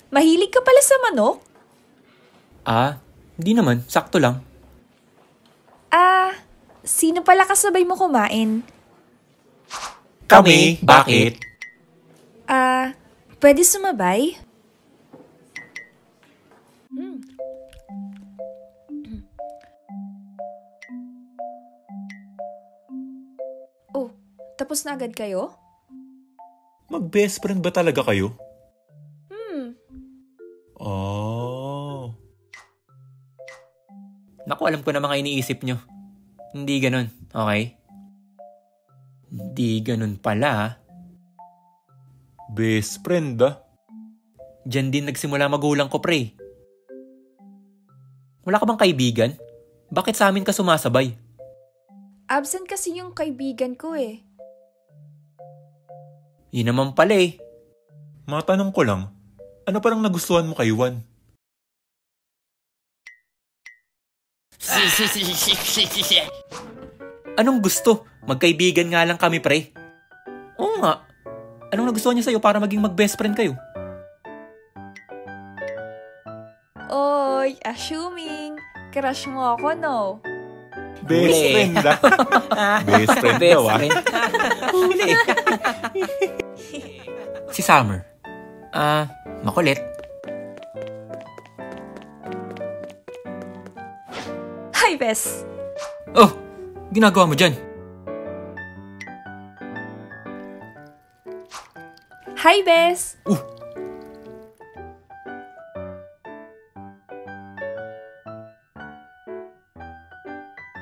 Mahilig ka pala sa manok? Hindi naman. Sakto lang. Sino pala kasabay mo kumain? Kami? Bakit? Pwede sumabay? Tapos na agad kayo? Mag-best friend ba talaga kayo? Hmm. Oh. Naku, alam ko na mga iniisip nyo. Hindi ganun, okay? Hindi ganun pala. Best friend ah. Diyan din nagsimula magulang ko, pre. Wala ka bang kaibigan? Bakit sa amin ka sumasabay? Absent kasi yung kaibigan ko eh. Yun naman pala eh. Matanong ko lang, ano parang nagustuhan mo kay Juan? Anong gusto? Magkaibigan nga lang kami, pre. Oo nga. Anong nagustuhan niya sa'yo para maging mag-best friend kayo? Oy, assuming, crush mo ako, no? Best Huli. friend ah. Best friend daw ah. Huli. Si Summer. Makulit. Hi, Bes! Oh, ginagawa mo dyan? Hi, Bes!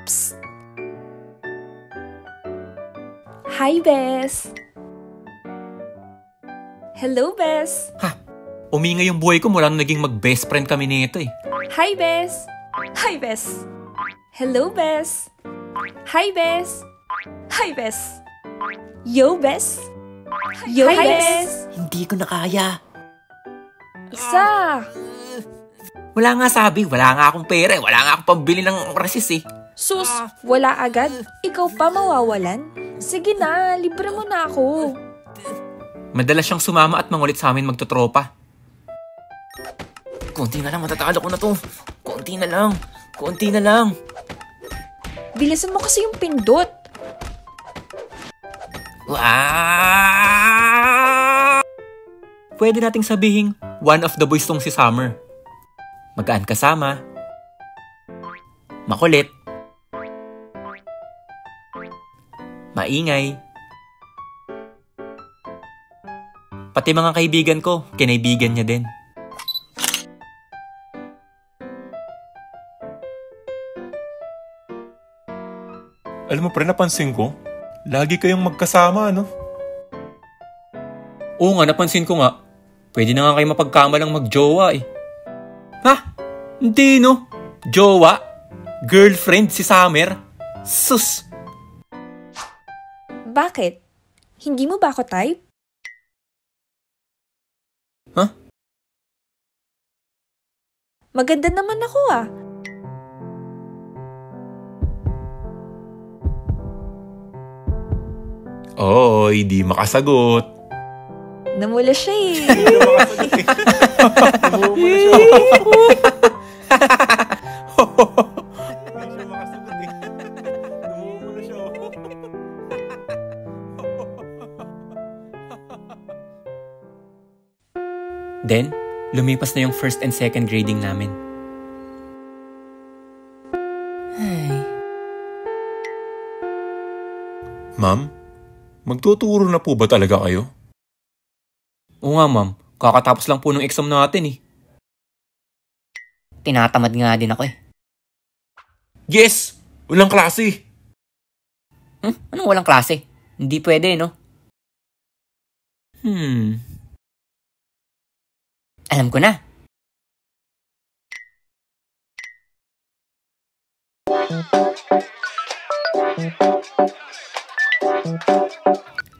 Psst. Hi, Bes! Hello, Bes! Umingay yung buhay ko mula nung naging mag-best friend kami nito eh. Hi, Bes! Hi, Bes! Hello, Bes! Hi, Bes! Hi, Bes! Yo, Bes! Yo, Hi, Bes! Hindi ko na kaya. Isa! Wala nga sabi, wala nga akong pera, wala nga akong pambili ng rasis eh. Sus, wala agad? Ikaw pa mawawalan? Sige na, libre mo na ako. Madalas siyang sumama at mangulit sa amin magtotropa. Konti na lang, matatalo ko na to. Konti na lang, konti na lang. Bilisan mo kasi yung pindot. Pwede nating sabihing one of the boys tong si Summer. Magaan kasama. Makulit. Maingay. Pati mga kaibigan ko, kinaibigan niya din. Alam mo pre, napansin ko, lagi kayong magkasama, no? Oo nga, napansin ko nga. Pwede na nga kayo mapagkamalang magjowa eh. Ha? Hindi no? Jowa? Girlfriend si Summer? Sus! Bakit? Hindi mo ba ako type? Huh? Maganda naman ako ah. Oy, di makasagot. Namula siya eh. Then, lumipas na yung first and second grading namin. Ay. Ma'am, magtuturo na po ba talaga kayo? Oo nga ma'am, kakatapos lang po ng exam natin eh. Tinatamad nga din ako eh. Yes! Walang klase! Anong walang klase? Hindi pwede, no? Alam ko na.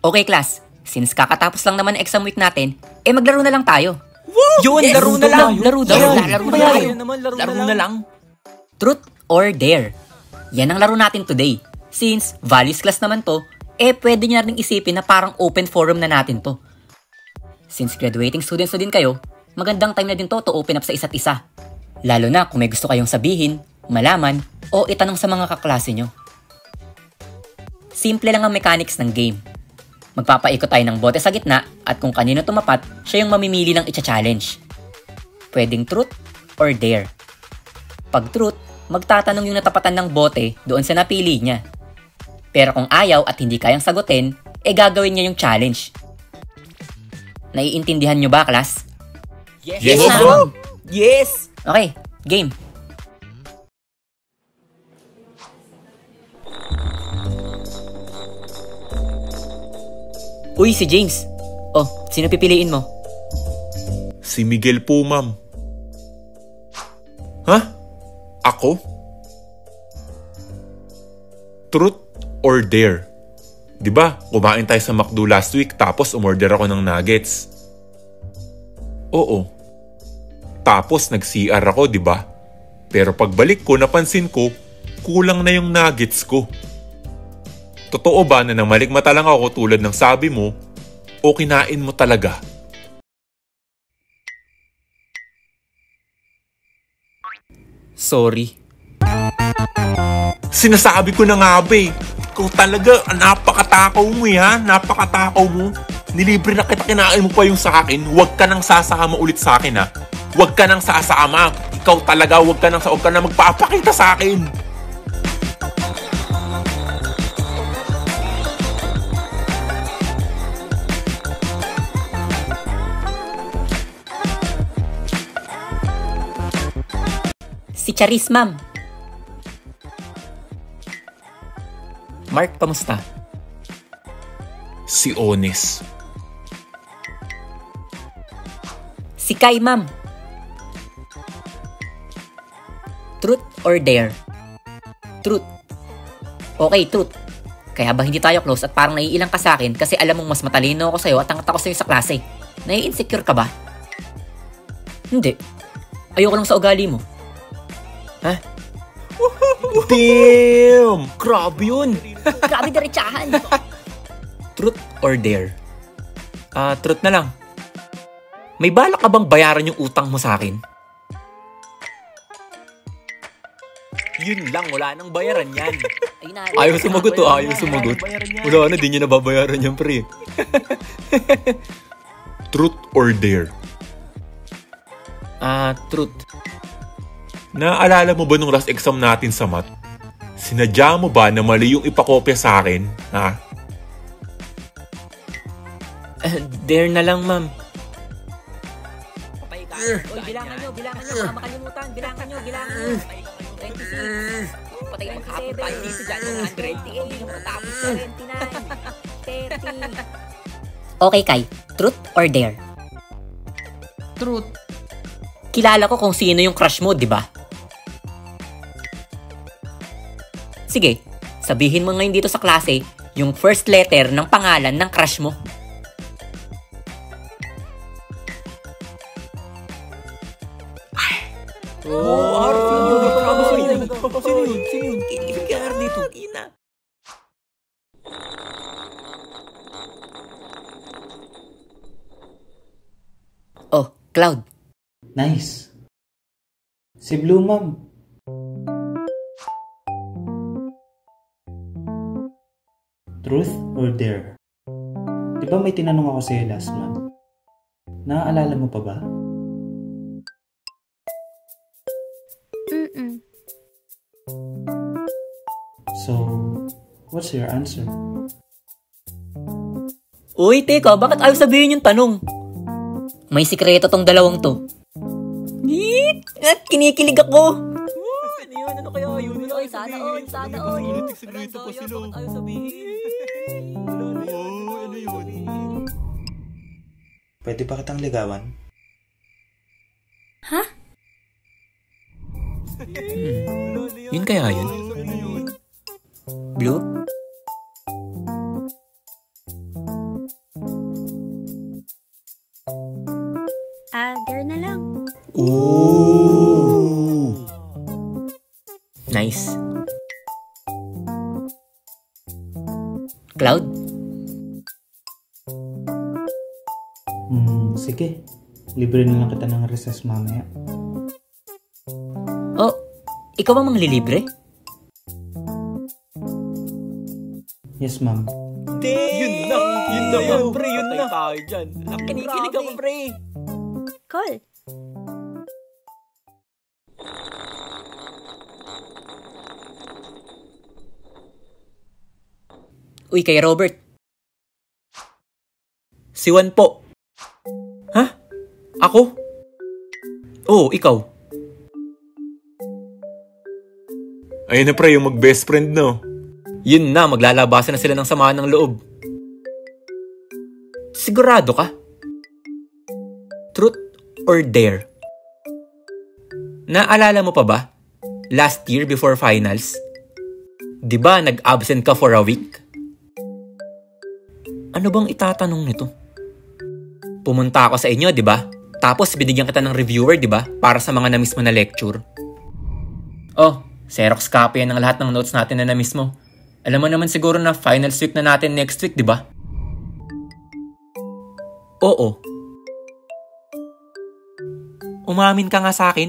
Okay, class. Since kakatapos lang naman exam week natin, maglaro na lang tayo. Yun, Yes! laro na lang! Laro daw. Yun, Laro na yun. tayo. Laro na lang. Truth or dare? Yan ang laro natin today. Since values class naman to, pwede nyo na rin isipin na parang open forum na natin to. Since graduating students na din kayo, magandang time na din to open up sa isa't isa. Lalo na kung may gusto kayong sabihin, malaman, o itanong sa mga kaklase nyo. Simple lang ang mechanics ng game. Magpapaikot tayo ng bote sa gitna at kung kanino tumapat, siya yung mamimili ng icha-challenge. Pwedeng truth or dare. Pag truth, magtatanong yung natapatan ng bote doon sa napili niya. Pero kung ayaw at hindi kayang sagutin, gagawin niya yung challenge. Naiintindihan nyo ba, class? Yes, ma'am. Yes! Okay, game. Uy, si James. Oh, sino pipiliin mo? Si Miguel po, ma'am. Ha? Ako? Truth or dare? 'Di ba? Kumain tayo sa McDo last week tapos umorder ako ng nuggets. Oo. Tapos nag-CR ako, 'di ba? Pero pagbalik ko, napansin ko, kulang na yung nuggets ko. Totoo ba na namalikmata lang ako tulad ng sabi mo o kinain mo talaga? Sorry. Sinasabi ko na nga ba eh. Ikaw talaga, napakatakaw mo ha. Napakatakaw mo. Nilibre na kita, kinain mo pa yung sa akin. Huwag ka nang sasama ulit sa akin ha. Huwag ka nang sasama. Ikaw talaga, huwag ka nang magpapakita sa akin. Si Charis, ma'am. Mark, kamusta? Si Onis. Si Kai, ma'am. Truth or dare? Truth. Okay, truth. Kaya ba hindi tayo close at parang naiilang ka sa akin kasi alam mong mas matalino ako sa'yo at angat ako sa'yo sa klase? Nai-insecure ka ba? Hindi. Ayoko lang sa ugali mo. Ha? Damn! Grabe yun! Grabe diretsahan. Truth or dare? Truth na lang. May balak ka bang bayaran yung utang mo sa akin? Yun lang, wala nang bayaran yan. Ayaw sumagot to, ayaw sumagot. Wala na, di niya nababayaran yan, pre. Truth or dare? Truth. Naaalala mo ba nung last exam natin sa math? Sinadya mo ba na mali yung ipakopya sa akin? Ha? Dare na lang, ma'am. Uy, bilangan nyo, baka makalimutan. Bilangan nyo. 26. Patay ang maghapon tayo dito dyan. 100. Hindi nyo matapos. 29. 30. Okay, Kai. Truth or dare? Truth. Kilala ko kung sino yung crush mo, di ba? Sige, sabihin mo ngayon dito sa klase yung first letter ng pangalan ng crush mo. Sino yun? Ibigay dito. Ina. Oh, Cloud. Nice. Si Blue, ma'am. Truth or dare? Di ba may tinanong ako sa'yo last month? Naaalala mo pa ba? So, what's your answer? Uy, teka, bakit ayaw sabihin yung tanong? May sikreto tong dalawang to. Kinikilig ako. Ano kaya yun? Uy, sana all. Sikreto pa sila. Bakit ayaw sabihin? Ano yun? Pwede ba kitang ligawan? Ha? Yun kaya yun? Blue? Dare na lang. Ooh! Nice. Cloud? Sige. Libre na lang kita ng recess mamaya. Oh, ikaw ang manglilibre? Yes, ma'am. Yun na, pre, yun na. Tayo dyan. Kinikilig ako, pre. Call. Uy, kay Robert. Si Juan po. Ha? Ako? Oo, ikaw. Ayun na pre, yung mag-best friend no. Yun na, maglalabasan na sila ng samaan ng loob. Sigurado ka? Truth or dare? Naalala mo pa ba? Last year before finals? Di ba nag-absent ka for a week? Ano bang itatanong nito? Pumunta ako sa inyo, di ba? Tapos binigyan kita ng reviewer, di ba? Para sa mga na-miss mo na lecture. Oh, Xerox copy yan ng lahat ng notes natin na na-miss mo. Alam mo naman siguro na finals week na natin next week, di ba? Oo. Umamin ka nga sa akin.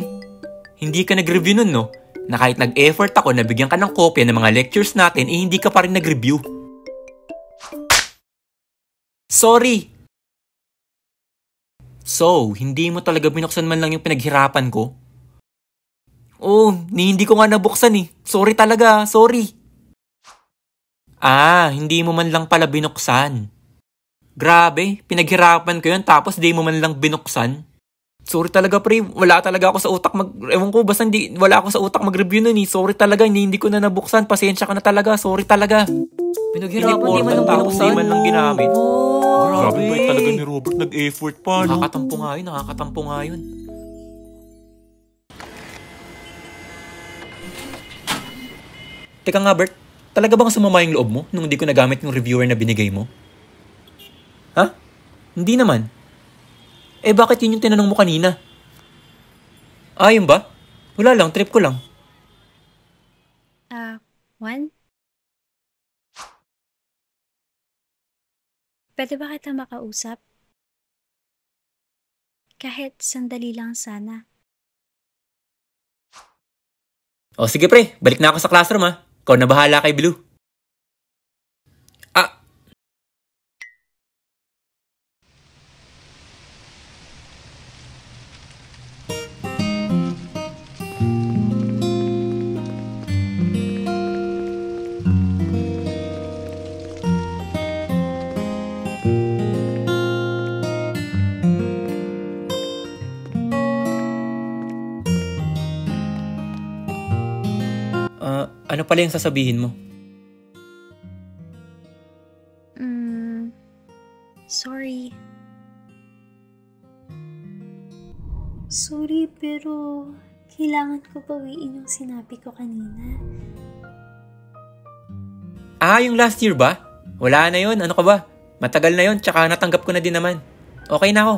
Hindi ka nag-review nun, no? Na kahit nag-effort ako na bigyan ka ng kopya ng mga lectures natin, hindi ka pa rin nag-review. Sorry! So, hindi mo talaga binuksan man lang yung pinaghirapan ko? Oh, hindi ko nga nabuksan eh. Sorry talaga, sorry. Hindi mo man lang pala binuksan. Grabe, pinaghirapan ko yun tapos di mo man lang binuksan. Sorry talaga pre, wala talaga ako sa utak ewan ko, basta wala ako sa utak mag-review nun eh. Sorry talaga, hindi ko na nabuksan. Pasensya ka na talaga, sorry talaga. Pinaghirapan, di man lang binuksan. Di man lang ginamit. Grabe ba talaga ni Robert, nag-effort pa, no? Nakakatampo nga yun. Teka nga Bert, talaga bang sumama yung loob mo nung hindi ko nagamit yung reviewer na binigay mo? Ha? Hindi naman. Eh bakit yun yung tinanong mo kanina? Yun ba? Wala lang, trip ko lang. Juan? Pwede ba kita makausap? Kahit sandali lang sana. O sige pre, balik na ako sa classroom ha. Ikaw na bahala kay Blue. Ano pala yung sasabihin mo? Sorry. Sorry, pero kailangan ko bawiin yung sinabi ko kanina. Yung last year ba? Wala na yun, ano ka ba? Matagal na yun, tsaka natanggap ko na din naman. Okay na ako.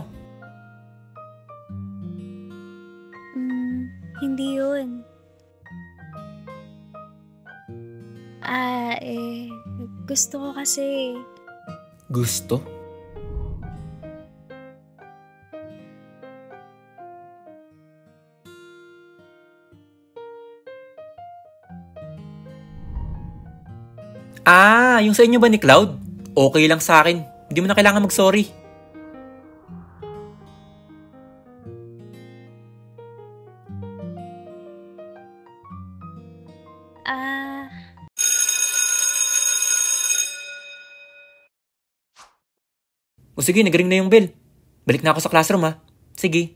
Hindi yun. Gusto ko kasi... Gusto? Yung sa inyo ba ni Cloud? Okay lang sa akin. Hindi mo na kailangan mag-sorry. O sige, nag-ring na yung bell. Balik na ako sa classroom ha. Sige.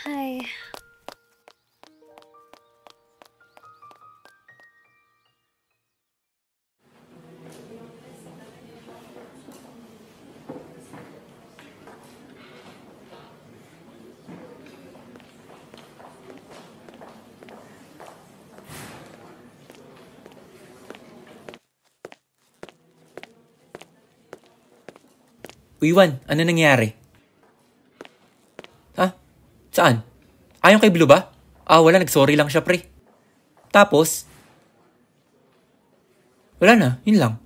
Hi. Uy, Juan, ano nangyari? Ha? Saan? Yung kay Blue ba? Wala, nag-sorry lang siya, pre. Tapos? Wala na, yun lang.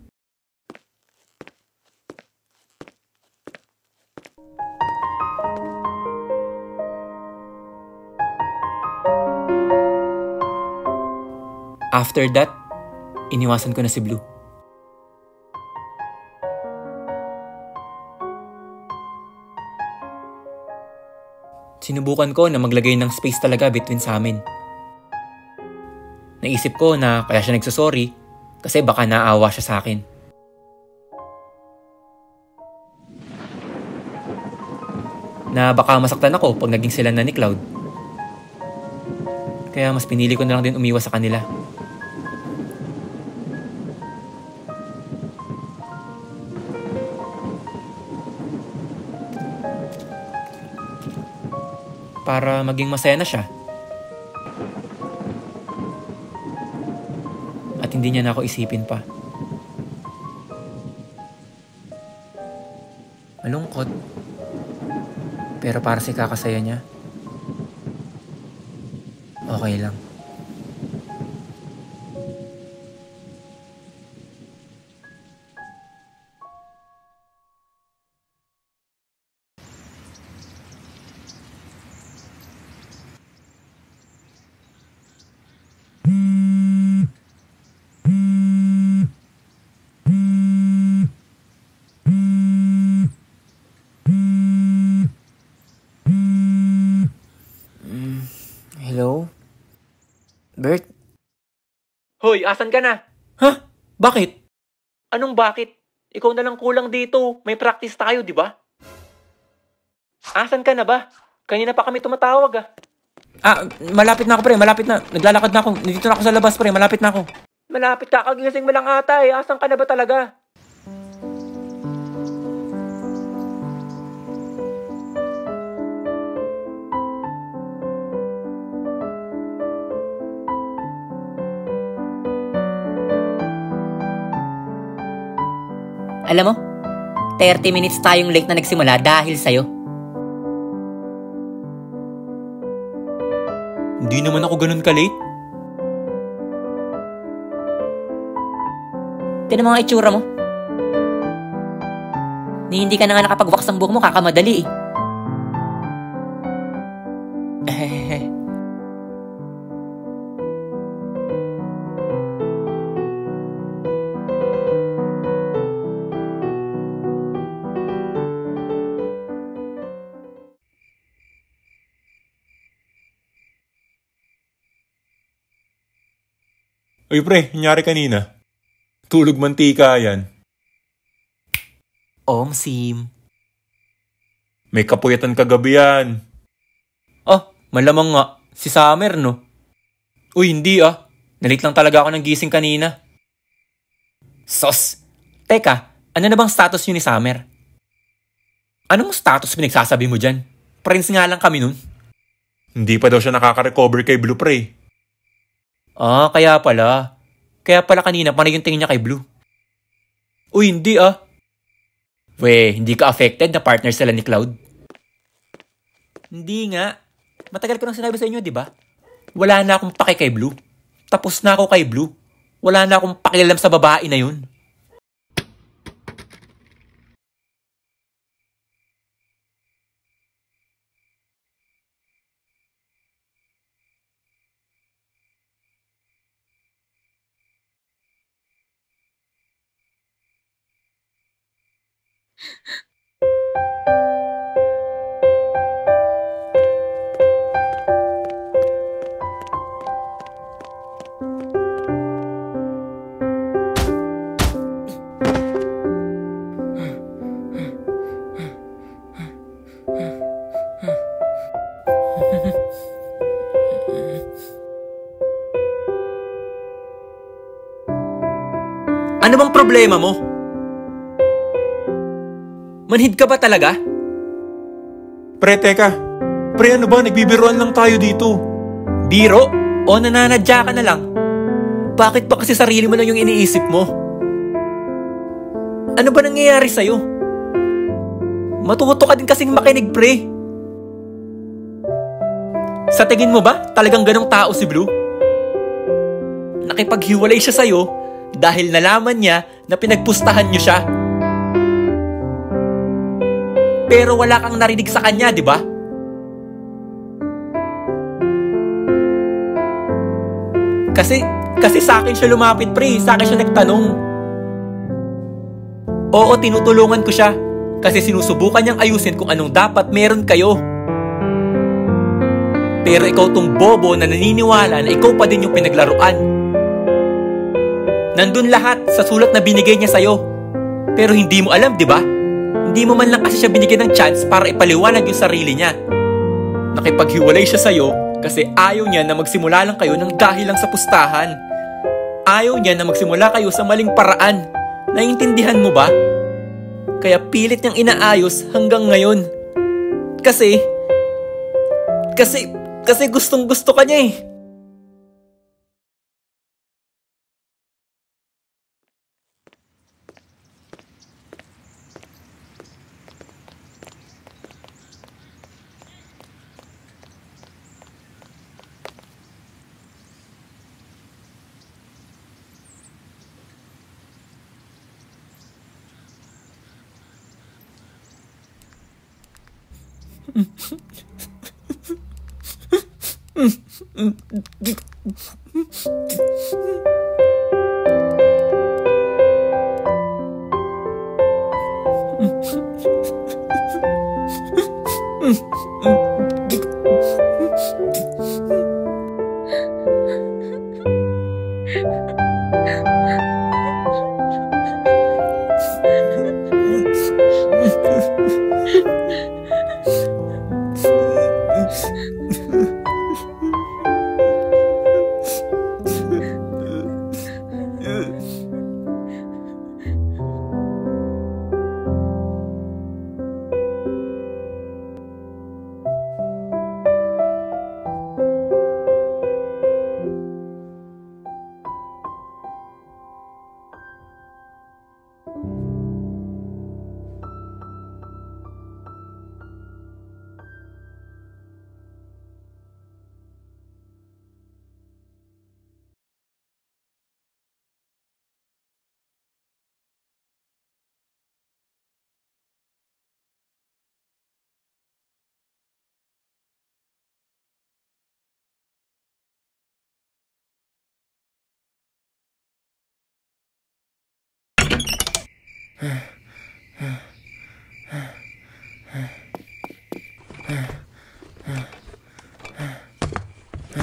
After that, iniwasan ko na si Blue. Sinubukan ko na maglagay ng space talaga between sa amin. Naisip ko na kaya siya nagsasorry kasi baka naawa siya sa akin. Na baka masaktan ako pag naging sila na ni Cloud. Kaya mas pinili ko na lang din umiwas sa kanila. Para maging masaya na siya. At hindi niya na ako isipin pa. Malungkot. Pero para sa kakasaya niya, okay lang. Hello? Bert? Hoy, asan ka na? Ha? Bakit? Anong bakit? Ikaw na lang kulang dito. May practice tayo, di ba? Asan ka na ba? Kanina pa kami tumatawag malapit na ako pre, malapit na. Naglalakad na ako. Nandito na ako sa labas pre, malapit na ako. Malapit ka, kagising mo lang ata eh. Asan ka na ba talaga? Alam mo, 30 minutes tayong late na nagsimula dahil sa'yo. Hindi naman ako ganun ka-late. Tinan mo nga itsura mo. Hindi ka na nga nakapag-wax ang buhok mo, kakamadali eh. Uy pre, nangyari kanina. Tulog mantika yan. Sim. May kapuyatan kagabi yan. Malamang nga. Si Summer, no? Uy, hindi Nalit lang talaga ako ng gising kanina. Sos! Teka, ano na bang status yun ni Summer? Anong status pinagsasabi mo dyan? Friends nga lang kami nun. Hindi pa daw siya nakaka-recover kay Blue pre. Kaya pala. Kaya pala kanina panay yung tingin niya kay Blue. Uy, hindi hindi ka affected na partner sila ni Cloud? Hindi nga. Matagal ko nang sinabi sa inyo, di ba? Wala na akong pake kay Blue. Tapos na ako kay Blue. Wala na akong pakialam sa babae na yun. Ano bang problema mo? Manhid ka ba talaga? Pre, teka. Pre, ano ba? Nagbibiruan lang tayo dito. Biro? O nananadya ka na lang? Bakit ba kasi sarili mo lang yung iniisip mo? Ano ba nangyayari sa'yo? Matuto ka din kasing makinig, pre. Sa tingin mo ba talagang ganong tao si Blue? Nakipaghiwalay siya sa'yo dahil nalaman niya na pinagpustahan niyo siya. Pero wala kang narinig sa kanya, di ba? Kasi sa akin siya lumapit, pre. Sa akin siya nagtanong. Oo, tinutulungan ko siya. Kasi sinusubukan niyang ayusin kung anong dapat meron kayo. Pero ikaw tong bobo na naniniwala na ikaw pa din yung pinaglaruan. Nandun lahat sa sulat na binigay niya sa'yo. Pero hindi mo alam, di ba? Hindi mo man lang kasi siya binigyan ng chance para ipaliwanag yung sarili niya. Nakipaghiwalay siya sa'yo kasi ayaw niya na magsimula lang kayo ng dahil lang sa pustahan. Ayaw niya na magsimula kayo sa maling paraan. Naiintindihan mo ba? Kaya pilit niyang inaayos hanggang ngayon. Kasi gustong gusto ka niya eh.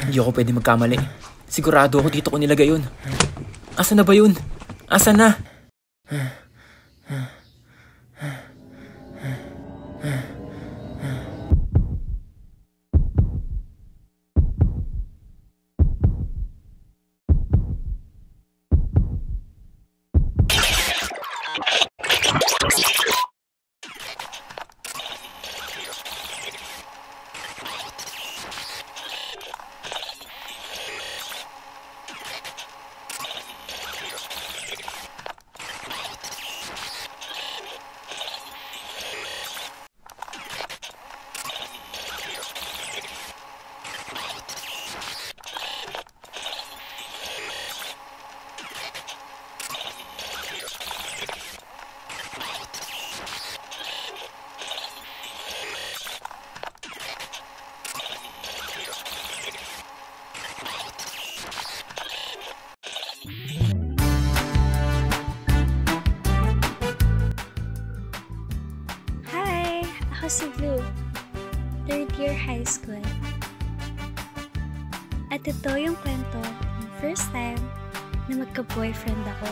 Hindi ako pwede magkamali. Sigurado ako dito ko nilagay yun. Asa na ba yun? Asa na? Si Blue, third year high school. At ito yung kwento ng first time na magka-boyfriend ako.